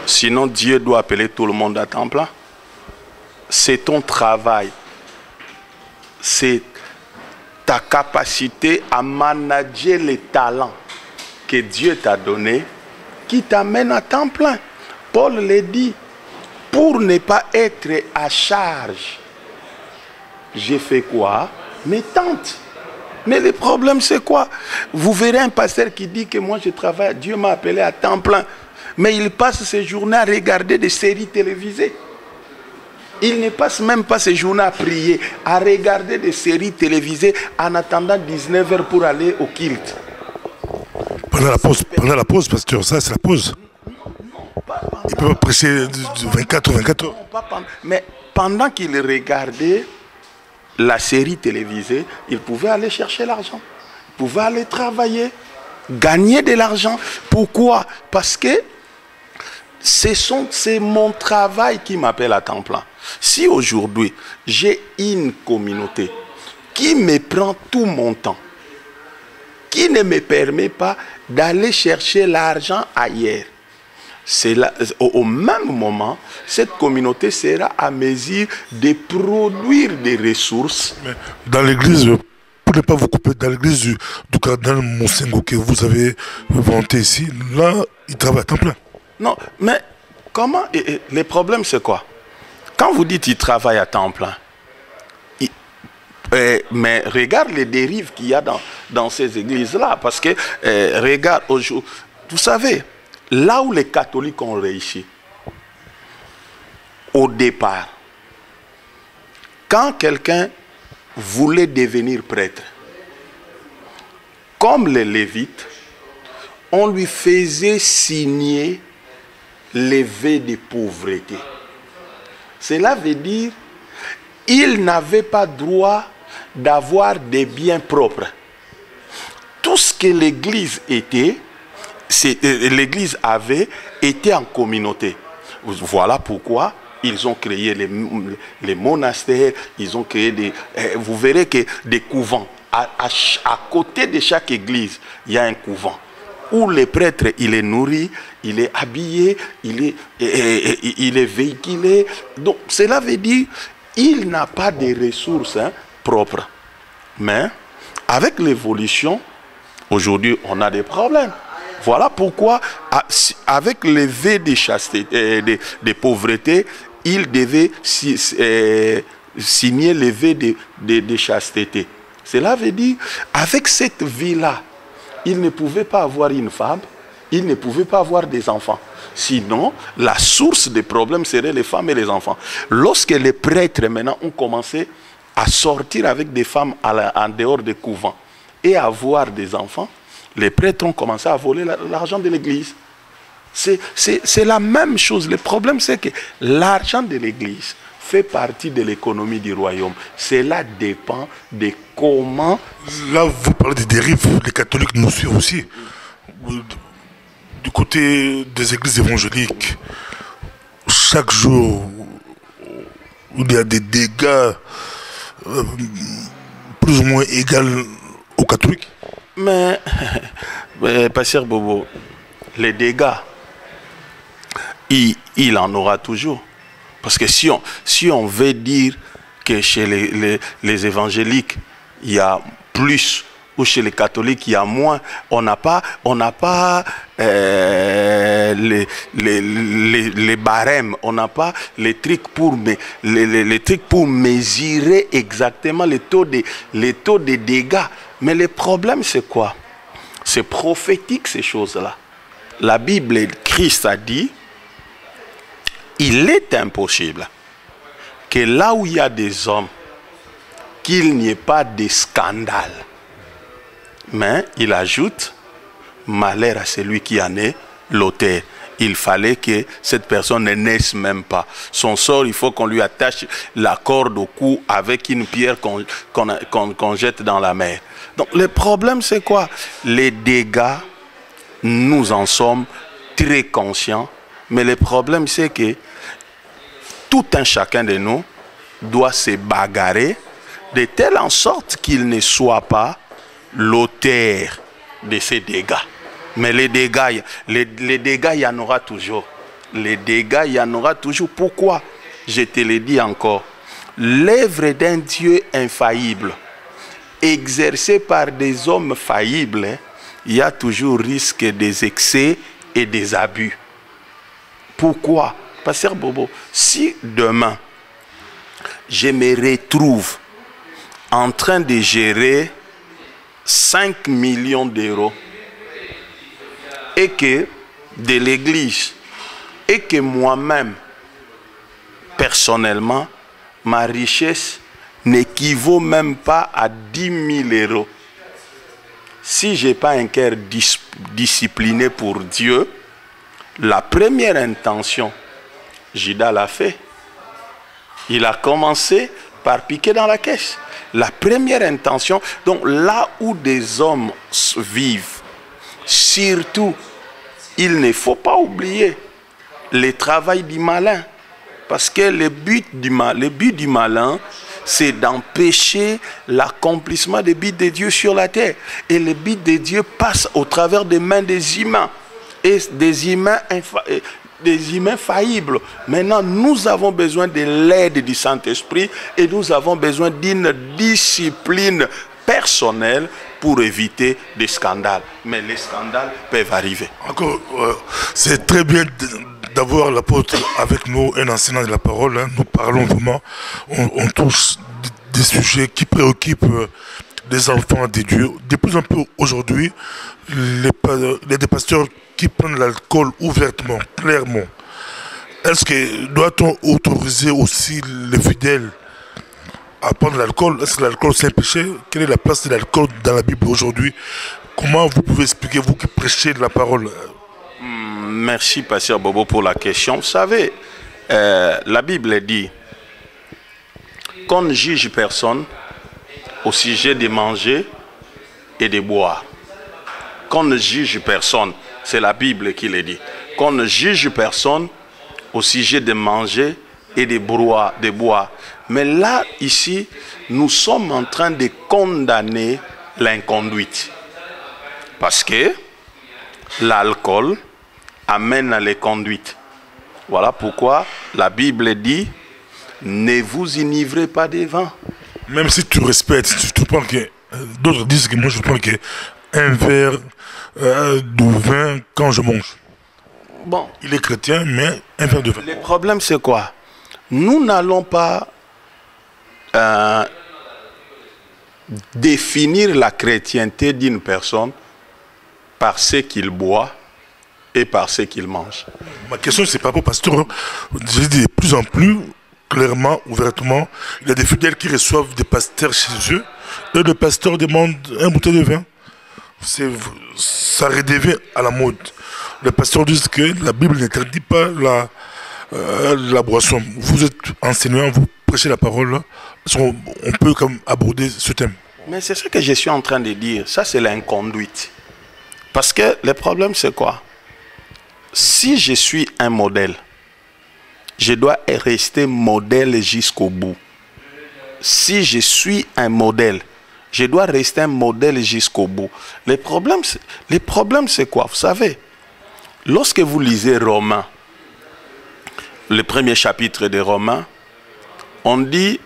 Sinon, Dieu doit appeler tout le monde à temps plein. C'est ton travail. C'est ta capacité à manager les talents que Dieu t'a donnés qui t'amène à temps plein. Paul l'a dit, pour ne pas être à charge, j'ai fait quoi? Mes tentes. Mais le problème c'est quoi? Vous verrez un pasteur qui dit que moi je travaille, Dieu m'a appelé à temps plein. Mais il passe ses journées à regarder des séries télévisées. Il ne passe même pas ses journées à prier, à regarder des séries télévisées en attendant 19h pour aller au culte. Pendant la pause, pasteur, ça c'est la pause. Il peut prêcher 24 heures. Mais pendant qu'il regardait la série télévisée, il pouvait aller chercher l'argent. Il pouvait aller travailler, gagner de l'argent. Pourquoi? Parce que c'est mon travail qui m'appelle à temps plein. Si aujourd'hui, j'ai une communauté qui me prend tout mon temps, qui ne me permet pas d'aller chercher l'argent ailleurs, c'est là, au même moment, cette communauté sera à mesure de produire des ressources. Mais dans l'église, pour ne pas vous couper, dans l'église du cardinal Monsengo que vous avez vanté ici, là, il travaille à temps plein. Non, mais comment? Le problème, c'est quoi? Quand vous dites qu'il travaille à temps plein, mais regarde les dérives qu'il y a dans ces églises-là. Parce que, regarde, aujourd'hui, vous savez, là où les catholiques ont réussi, au départ, quand quelqu'un voulait devenir prêtre, comme les Lévites, on lui faisait signer les vœux de pauvreté. Cela veut dire qu'il n'avait pas droit d'avoir des biens propres. Tout ce que l'Église était, l'Église avait été en communauté. Voilà pourquoi ils ont créé les monastères, ils ont créé des... vous verrez que des couvents. À côté de chaque église, il y a un couvent où le prêtre, il est nourri, il est habillé, il est véhiculé. Donc, cela veut dire qu'il n'a pas de ressources propres. Mais, avec l'évolution, aujourd'hui, on a des problèmes. Voilà pourquoi, avec les vœux de chasteté, de pauvreté, il devait signer les vœux de chasteté. Cela veut dire, avec cette vie-là, il ne pouvait pas avoir une femme, il ne pouvait pas avoir des enfants. Sinon, la source des problèmes serait les femmes et les enfants. Lorsque les prêtres maintenant ont commencé à sortir avec des femmes en dehors des couvents et à avoir des enfants, les prêtres ont commencé à voler l'argent de l'église. C'est la même chose. Le problème, c'est que l'argent de l'église fait partie de l'économie du royaume. Cela dépend de comment... Là, vous parlez des dérives. Les catholiques nous suivent aussi. Du côté des églises évangéliques, chaque jour, il y a des dégâts plus ou moins égaux aux catholiques. Mais pasteur Bobo, les dégâts, il en aura toujours. Parce que si on veut dire que chez les évangéliques, il y a plus, ou chez les catholiques, il y a moins, on n'a pas les barèmes, on n'a pas les trucs pour mesurer exactement les taux de dégâts. Mais le problème, c'est quoi? C'est prophétique, ces choses-là. La Bible, Christ a dit, il est impossible que là où il y a des hommes, qu'il n'y ait pas de scandale. Mais il ajoute, malheur à celui qui en est l'auteur. Il fallait que cette personne ne naisse même pas. Son sort, il faut qu'on lui attache la corde au cou avec une pierre qu'on jette dans la mer. Donc le problème, c'est quoi? Les dégâts, nous en sommes très conscients. Mais le problème, c'est que tout un chacun de nous doit se bagarrer de telle en sorte qu'il ne soit pas l'auteur de ces dégâts. Mais les dégâts, il y en aura toujours. Les dégâts, il y en aura toujours. Pourquoi? Je te le dis encore. L'œuvre d'un Dieu infaillible, exercée par des hommes faillibles, il y a toujours risque des excès et des abus. Pourquoi? Pasteur Bobo, si demain, je me retrouve en train de gérer 5 millions d'euros et que de l'église, et que moi-même, personnellement, ma richesse n'équivaut même pas à 10 000 euros. Si je n'ai pas un cœur discipliné pour Dieu, la première intention, Judas l'a fait. Il a commencé par piquer dans la caisse. La première intention, donc là où des hommes vivent, surtout, il ne faut pas oublier le travail du malin. Parce que le but du malin, c'est d'empêcher l'accomplissement des buts de Dieu sur la terre. Et le but de Dieu passe au travers des mains des humains. Et des humains faillibles. Maintenant, nous avons besoin de l'aide du Saint-Esprit et nous avons besoin d'une discipline personnelle pour éviter des scandales. Mais les scandales peuvent arriver. Encore, c'est très bien d'avoir l'apôtre avec nous, un enseignant de la parole. Hein. Nous parlons vraiment, on touche des sujets qui préoccupent les enfants de Dieu. De plus en plus aujourd'hui, il y a des pasteurs qui prennent l'alcool ouvertement, clairement. Est-ce que doit-on autoriser aussi les fidèles à prendre l'alcool? Est-ce que l'alcool c'est un péché? Quelle est la place de l'alcool dans la Bible aujourd'hui? Comment vous pouvez expliquer, vous qui prêchez de la parole? Merci, Pasteur Bobo, pour la question. Vous savez, la Bible dit qu'on ne juge personne au sujet de manger et de boire. Qu'on ne juge personne, c'est la Bible qui le dit. Qu'on ne juge personne au sujet de manger et de boire. Mais là, ici, nous sommes en train de condamner l'inconduite. Parce que l'alcool amène à l'inconduite. Voilà pourquoi la Bible dit « Ne vous enivrez pas de vin ». Même si tu respectes, tu prends que... D'autres disent que moi je prends un verre de vin quand je mange. Bon. Il est chrétien, mais un verre de vin. Le problème c'est quoi? Nous n'allons pas définir la chrétienté d'une personne par ce qu'il boit et par ce qu'il mange. Ma question c'est pas pour pasteur. Je dis de plus en plus clairement, ouvertement, il y a des fidèles qui reçoivent des pasteurs chez eux et le pasteur demande un bouteille de vin. Ça redevient à la mode. Les pasteurs disent que la Bible n'interdit pas la boisson. Vous êtes enseignant, vous prêchez la parole, on peut comme aborder ce thème. Mais c'est ce que je suis en train de dire. Ça, c'est l'inconduite. Parce que le problème, c'est quoi? Si je suis un modèle, je dois rester modèle jusqu'au bout. Si je suis un modèle, je dois rester un modèle jusqu'au bout. Le problème, c'est quoi? Vous savez, lorsque vous lisez Romains, le premier chapitre de Romains, on dit,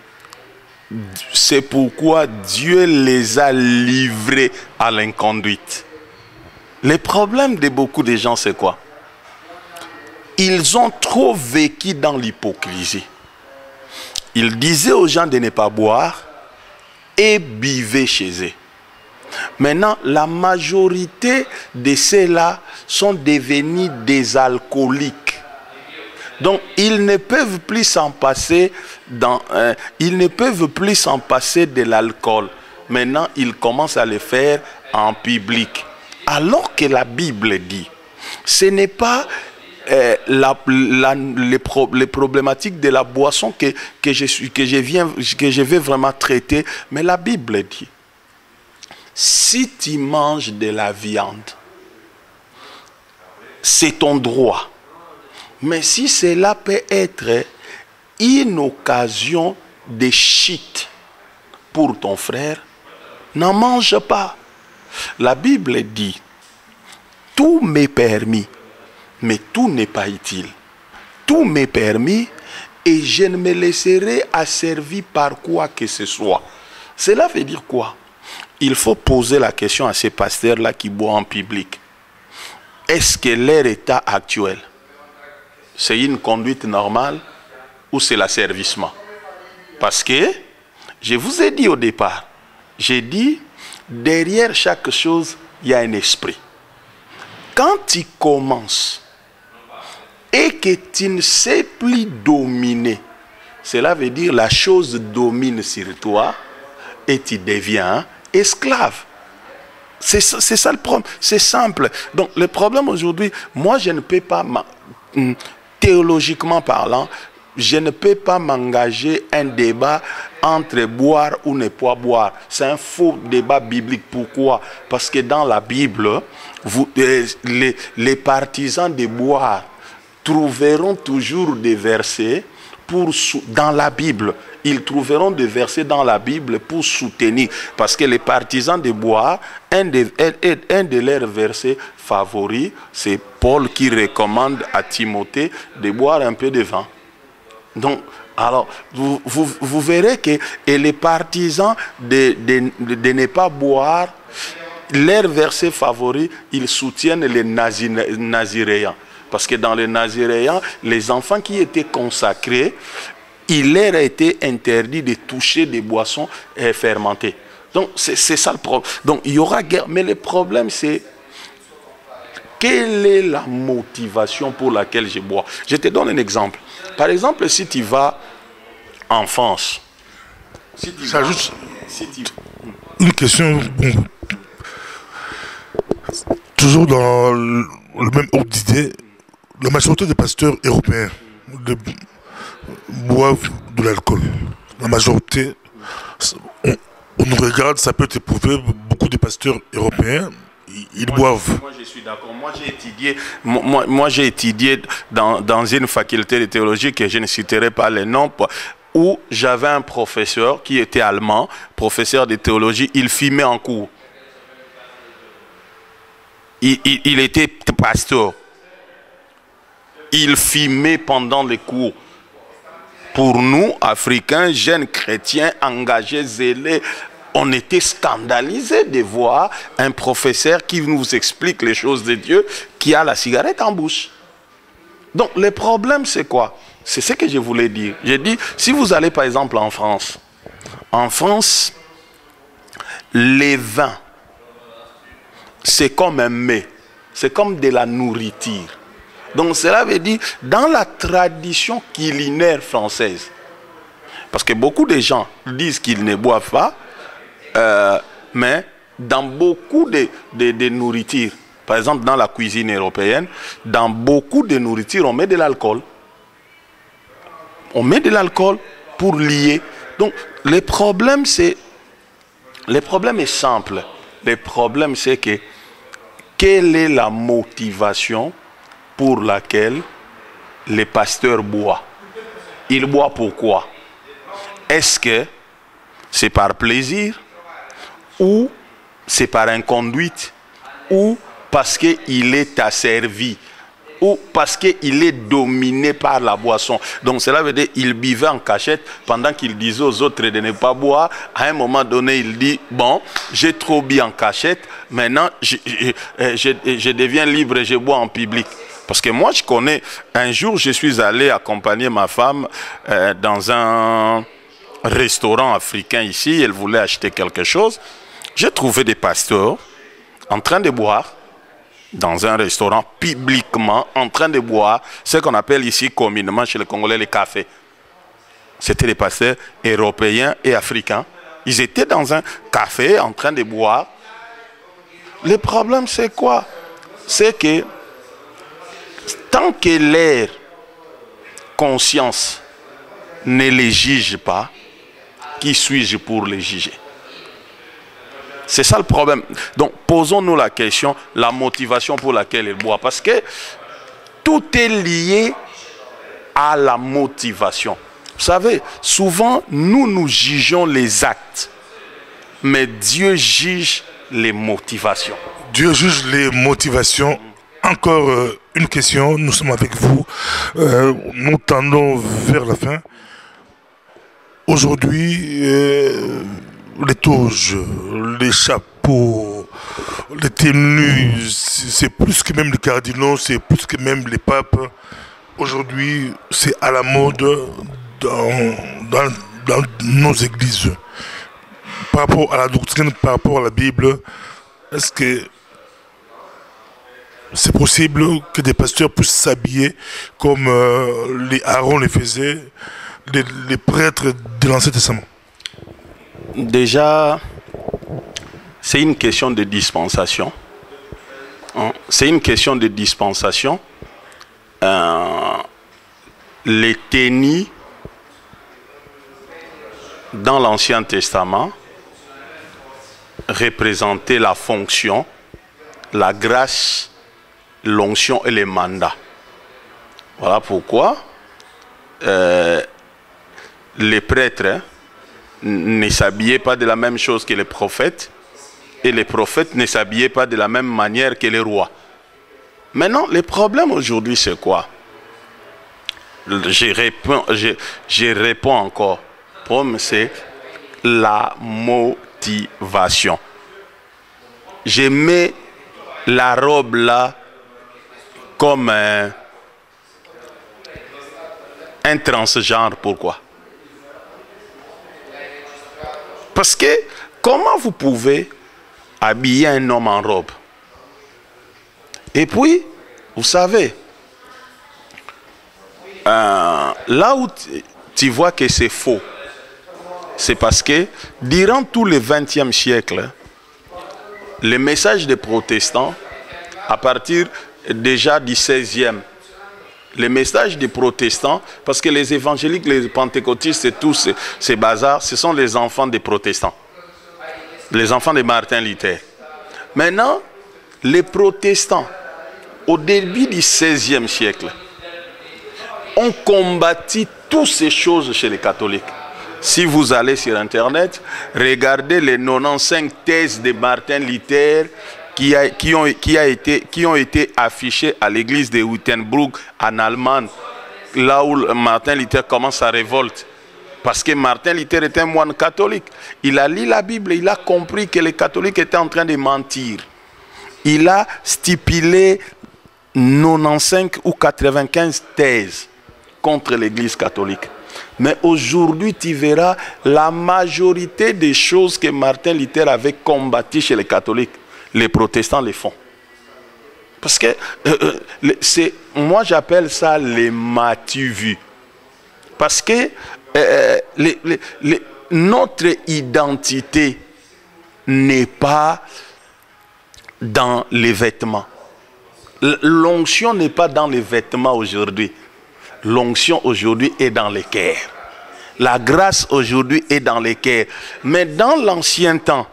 c'est pourquoi Dieu les a livrés à l'inconduite. Le problème de beaucoup de gens, c'est quoi? Ils ont trop vécu dans l'hypocrisie. Ils disaient aux gens de ne pas boire et buvaient chez eux. Maintenant, la majorité de ceux-là sont devenus des alcooliques. Donc, ils ne peuvent plus s'en passer de l'alcool. Maintenant, ils commencent à le faire en public. Alors que la Bible dit, ce n'est pas les problématiques de la boisson que je vais vraiment traiter, mais la Bible dit, si tu manges de la viande, c'est ton droit. Mais si cela peut être une occasion de chute pour ton frère, n'en mange pas. La Bible dit, tout m'est permis, mais tout n'est pas utile. Tout m'est permis et je ne me laisserai asservir par quoi que ce soit. Cela veut dire quoi? Il faut poser la question à ces pasteurs-là qui boivent en public. Est-ce que leur état actuel, c'est une conduite normale ou c'est l'asservissement? Parce que, je vous ai dit au départ, j'ai dit, derrière chaque chose, il y a un esprit. Quand tu commences et que tu ne sais plus dominer, cela veut dire la chose domine sur toi et tu deviens esclave. C'est ça le problème. C'est simple. Donc le problème aujourd'hui, moi je ne peux pas, théologiquement parlant, je ne peux pas m'engager un débat entre boire ou ne pas boire. C'est un faux débat biblique. Pourquoi? Parce que dans la Bible, les partisans de boire trouveront toujours des versets dans la Bible. Ils trouveront des versets dans la Bible pour soutenir. Parce que les partisans de boire, un de leurs versets favoris, c'est Paul qui recommande à Timothée de boire un peu de vin. Donc, alors, vous verrez que les partisans de ne pas boire, leurs versets favoris, ils soutiennent les naziréens. Parce que dans les naziréens, les enfants qui étaient consacrés, il leur a été interdit de toucher des boissons fermentées. Donc, c'est ça le problème. Donc, il y aura guerre. Mais le problème, c'est quelle est la motivation pour laquelle je bois? Je te donne un exemple. Par exemple, si tu vas en France, une question, bon, toujours dans le même ordre d'idée, la majorité des pasteurs européens boivent de l'alcool. La majorité, on nous regarde, ça peut être éprouvé, beaucoup de pasteurs européens, ils boivent. Moi, je suis d'accord. Moi, j'ai étudié dans une faculté de théologie que je ne citerai pas les noms, où j'avais un professeur qui était allemand, professeur de théologie, il fumait en cours. Il était pasteur. Il fumait pendant les cours. Pour nous, Africains, jeunes chrétiens, engagés, zélés, on était scandalisés de voir un professeur qui nous explique les choses de Dieu, qui a la cigarette en bouche. Donc, le problème, c'est quoi? C'est ce que je voulais dire. J'ai dit, si vous allez par exemple en France, les vins, c'est comme un mets, c'est comme de la nourriture. Donc, cela veut dire, dans la tradition culinaire française, parce que beaucoup de gens disent qu'ils ne boivent pas, mais dans beaucoup de nourritures, par exemple dans la cuisine européenne, dans beaucoup de nourritures, on met de l'alcool. On met de l'alcool pour lier. Donc, le problème est simple. Le problème, c'est que quelle est la motivation pour laquelle les pasteurs boivent? Ils boivent pourquoi? Est-ce que c'est par plaisir? Ou c'est par inconduite? Ou parce qu'il est asservi? Ou parce qu'il est dominé par la boisson? Donc cela veut dire qu'il buvait en cachette pendant qu'il disait aux autres de ne pas boire. À un moment donné, il dit, bon, j'ai trop bu en cachette, maintenant je deviens libre et je bois en public. Parce que moi, je connais, un jour, je suis allé accompagner ma femme dans un restaurant africain ici, elle voulait acheter quelque chose. J'ai trouvé des pasteurs en train de boire dans un restaurant publiquement, en train de boire ce qu'on appelle ici communément chez les Congolais les cafés. C'était des pasteurs européens et africains. Ils étaient dans un café en train de boire. Le problème c'est quoi? C'est que tant que leur conscience ne les juge pas, qui suis-je pour les juger? C'est ça le problème. Donc, posons-nous la question, la motivation pour laquelle ils boivent. Parce que tout est lié à la motivation. Vous savez, souvent, nous jugeons les actes. Mais Dieu juge les motivations. Dieu juge les motivations. Encore une question, nous sommes avec vous. Nous tendons vers la fin. Aujourd'hui, les toges, les chapeaux, les tenues, c'est plus que même les cardinaux, c'est plus que même les papes. Aujourd'hui, c'est à la mode dans nos églises. Par rapport à la doctrine, par rapport à la Bible, est-ce que c'est possible que des pasteurs puissent s'habiller comme les Aaron les faisaient, les prêtres de l'Ancien Testament? Déjà, c'est une question de dispensation. C'est une question de dispensation. Les tenues dans l'Ancien Testament représentaient la fonction, la grâce, l'onction et les mandats. Voilà pourquoi les prêtres ne s'habillaient pas de la même chose que les prophètes, et les prophètes ne s'habillaient pas de la même manière que les rois. Maintenant, le problème aujourd'hui, c'est quoi? Je réponds encore. Le problème, c'est la motivation. Je mets la robe là comme un transgenre. Pourquoi? Parce que comment vous pouvez habiller un homme en robe? Et puis, vous savez, là où tu vois que c'est faux, c'est parce que durant tout le XXe siècle, le message des protestants, à partir déjà du XVIe, le message des protestants, parce que les évangéliques, les pentecôtistes et tous ces bazars, ce sont les enfants des protestants, les enfants de Martin Luther. Maintenant, les protestants, au début du XVIe siècle, ont combattu toutes ces choses chez les catholiques. Si vous allez sur Internet, regardez les 95 thèses de Martin Luther qui ont été affichées à l'église de Wittenberg en Allemagne, là où Martin Luther commence sa révolte. Parce que Martin Luther était un moine catholique. Il a lu la Bible, il a compris que les catholiques étaient en train de mentir. Il a stipulé 95 ou 95 thèses contre l'église catholique. Mais aujourd'hui, tu verras la majorité des choses que Martin Luther avait combattues chez les catholiques, les protestants les font. Parce que moi j'appelle ça les m'as-tu vu. Parce que notre identité n'est pas dans les vêtements. L'onction n'est pas dans les vêtements aujourd'hui. L'onction aujourd'hui est dans les cœurs. La grâce aujourd'hui est dans les cœurs. Mais dans l'ancien temps,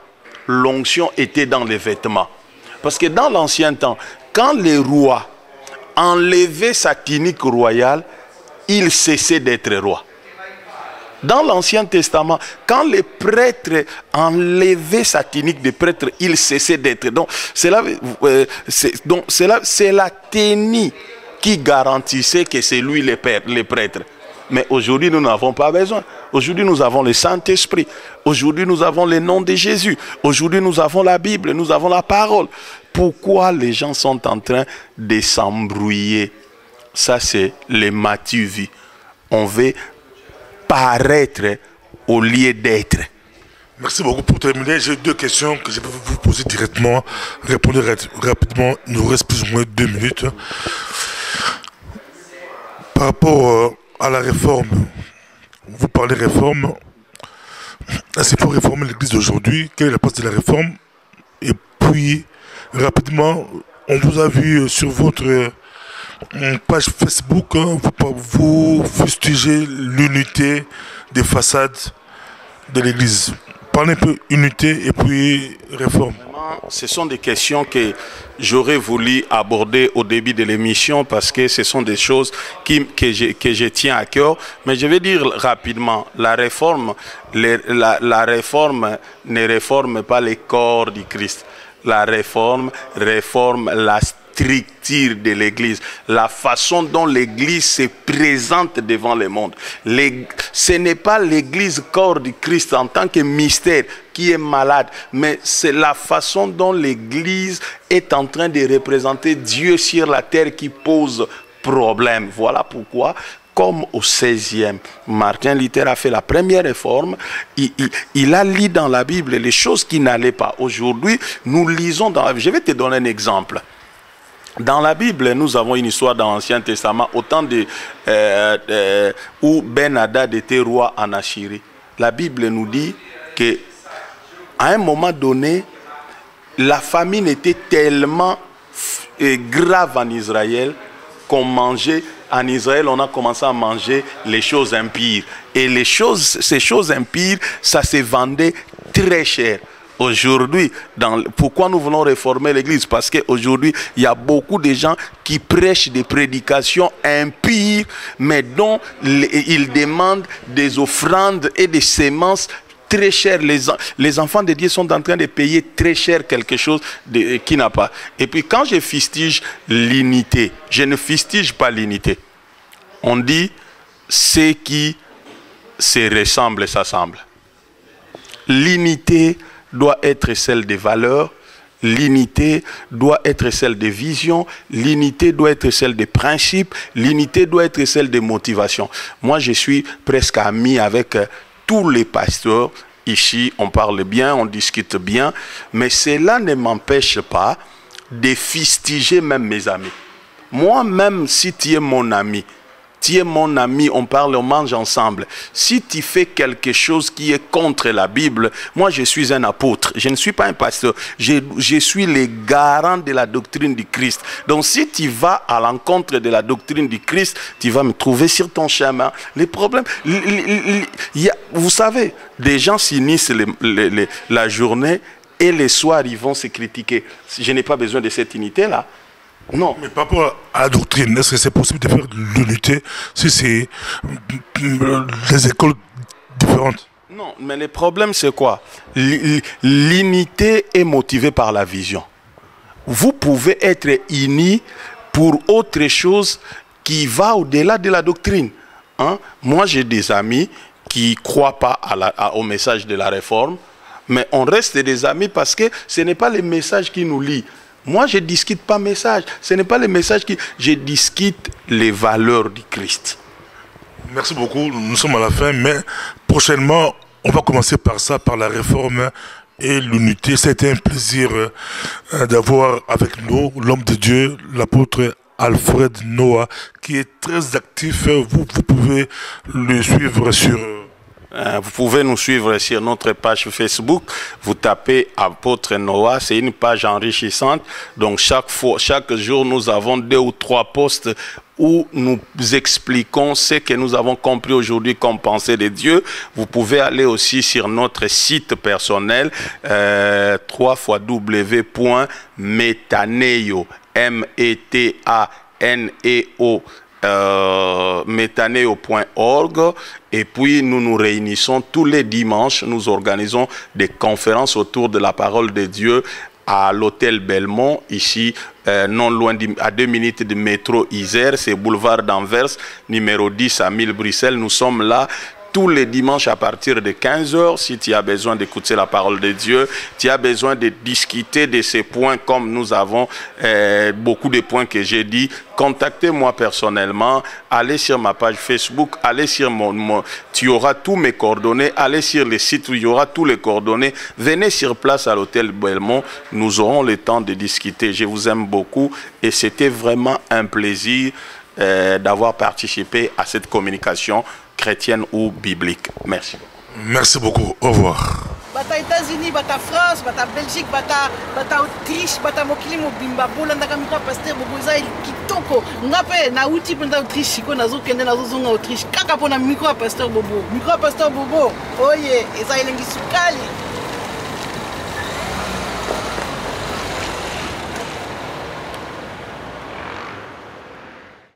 l'onction était dans les vêtements. Parce que dans l'ancien temps, quand les rois enlevaient sa tunique royale, ils cessaient d'être rois. Dans l'Ancien Testament, quand les prêtres enlevaient sa tunique de prêtre, ils cessaient d'être. Donc, c'est la tenue qui garantissait que c'est lui les prêtres. Mais aujourd'hui, nous n'avons pas besoin. Aujourd'hui, nous avons le Saint-Esprit. Aujourd'hui, nous avons le nom de Jésus. Aujourd'hui, nous avons la Bible, nous avons la parole. Pourquoi les gens sont en train de s'embrouiller? Ça, c'est les m'as-tu vu. On veut paraître au lieu d'être. Merci beaucoup. Pour terminer, j'ai deux questions que je peux vous poser directement. Répondez rapidement. Il nous reste plus ou moins 2 minutes. Par rapport à la réforme, vous parlez réforme. Est-ce qu'il faut réformer l'Église d'aujourd'hui? Quelle est la place de la réforme? Et puis, rapidement, on vous a vu sur votre page Facebook, vous fustigez l'unité des façades de l'Église. Parlez un peu unité et puis réforme. Ce sont des questions que j'aurais voulu aborder au début de l'émission parce que ce sont des choses que je tiens à cœur. Mais je vais dire rapidement, la réforme ne réforme pas les corps du Christ. La réforme la structure de l'Église, la façon dont l'Église se présente devant le monde. Ce n'est pas l'Église corps du Christ en tant que mystère qui est malade, mais c'est la façon dont l'Église est en train de représenter Dieu sur la terre qui pose problème. Voilà pourquoi, comme au 16e, Martin Luther a fait la première réforme, il a lu dans la Bible les choses qui n'allaient pas. Aujourd'hui, nous lisons dans la Bible. Je vais te donner un exemple. Dans la Bible, nous avons une histoire dans l'Ancien Testament, au temps où Ben-Hadad était roi en Assyrie. La Bible nous dit qu'à un moment donné, la famine était tellement grave en Israël qu'on mangeait. En Israël, on a commencé à manger les choses impures. Et ces choses impures, ça se vendait très cher. Aujourd'hui, pourquoi nous voulons réformer l'Église? Parce qu'aujourd'hui, il y a beaucoup de gens qui prêchent des prédications impures, mais dont ils demandent des offrandes et des semences très chères. Les enfants de Dieu sont en train de payer très cher quelque chose qui n'a pas. Et puis quand je fustige l'unité, je ne fustige pas l'unité. On dit, ceux qui se ressemblent s'assemblent. L'unité doit être celle des valeurs, l'unité doit être celle des visions, l'unité doit être celle des principes, l'unité doit être celle des motivations. Moi, je suis presque ami avec tous les pasteurs. Ici, on parle bien, on discute bien, mais cela ne m'empêche pas de fustiger même mes amis. Moi-même, si tu es mon ami, on parle, on mange ensemble. Si tu fais quelque chose qui est contre la Bible, moi je suis un apôtre, je ne suis pas un pasteur, je suis le garant de la doctrine du Christ. Donc si tu vas à l'encontre de la doctrine du Christ, tu vas me trouver sur ton chemin. Les problèmes, vous savez, des gens s'unissent la journée et le soir ils vont se critiquer. Je n'ai pas besoin de cette unité-là. Non. Mais par rapport à la doctrine, est-ce que c'est possible de faire l'unité si c'est des écoles différentes? Non, mais le problème c'est quoi? L'unité est motivée par la vision. Vous pouvez être unis pour autre chose qui va au-delà de la doctrine. Moi j'ai des amis qui ne croient pas au message de la réforme, mais on reste des amis parce que ce n'est pas le message qui nous lie. Moi, je ne discute pas message. Ce n'est pas le message qui... Je discute les valeurs du Christ. Merci beaucoup. Nous sommes à la fin, mais prochainement, on va commencer par ça, par la réforme et l'unité. C'était un plaisir d'avoir avec nous l'homme de Dieu, l'apôtre Alfred Noah, qui est très actif. Vous pouvez le suivre sur... Vous pouvez nous suivre sur notre page Facebook. Vous tapez Apôtre Noah, c'est une page enrichissante. Donc chaque jour, nous avons 2 ou 3 posts où nous expliquons ce que nous avons compris aujourd'hui comme pensée de Dieu. Vous pouvez aller aussi sur notre site personnel, www.metaneo, M-E-T-A-N-E-O, metaneo.org, et puis nous nous réunissons tous les dimanches. Nous organisons des conférences autour de la parole de Dieu à l'hôtel Belmont, ici non loin à 2 minutes de métro Isère, c'est boulevard d'Anvers, numéro 10 à 1000 Bruxelles. Nous sommes là tous les dimanches à partir de 15 h. Si tu as besoin d'écouter la parole de Dieu, tu as besoin de discuter de ces points comme nous avons beaucoup de points que j'ai dit, contactez-moi personnellement, allez sur ma page Facebook, allez sur tu auras tous mes coordonnées, allez sur le site où il y aura tous les coordonnées, venez sur place à l'hôtel Belmont, nous aurons le temps de discuter. Je vous aime beaucoup et c'était vraiment un plaisir d'avoir participé à cette communication chrétienne ou biblique. Merci. Merci beaucoup. Au revoir. Bata États-Unis, bata France, bata Belgique, bata Autriche, bata mokili mobimba bola ndaka mikwa pasteur boboza kitoko. Ngape na uti penda Autriche siko nazo kende nazo zonga Autriche. Kaka pona mikwa pasteur bobo. Mikwa pasteur bobo. Oye, eza elengi sukali.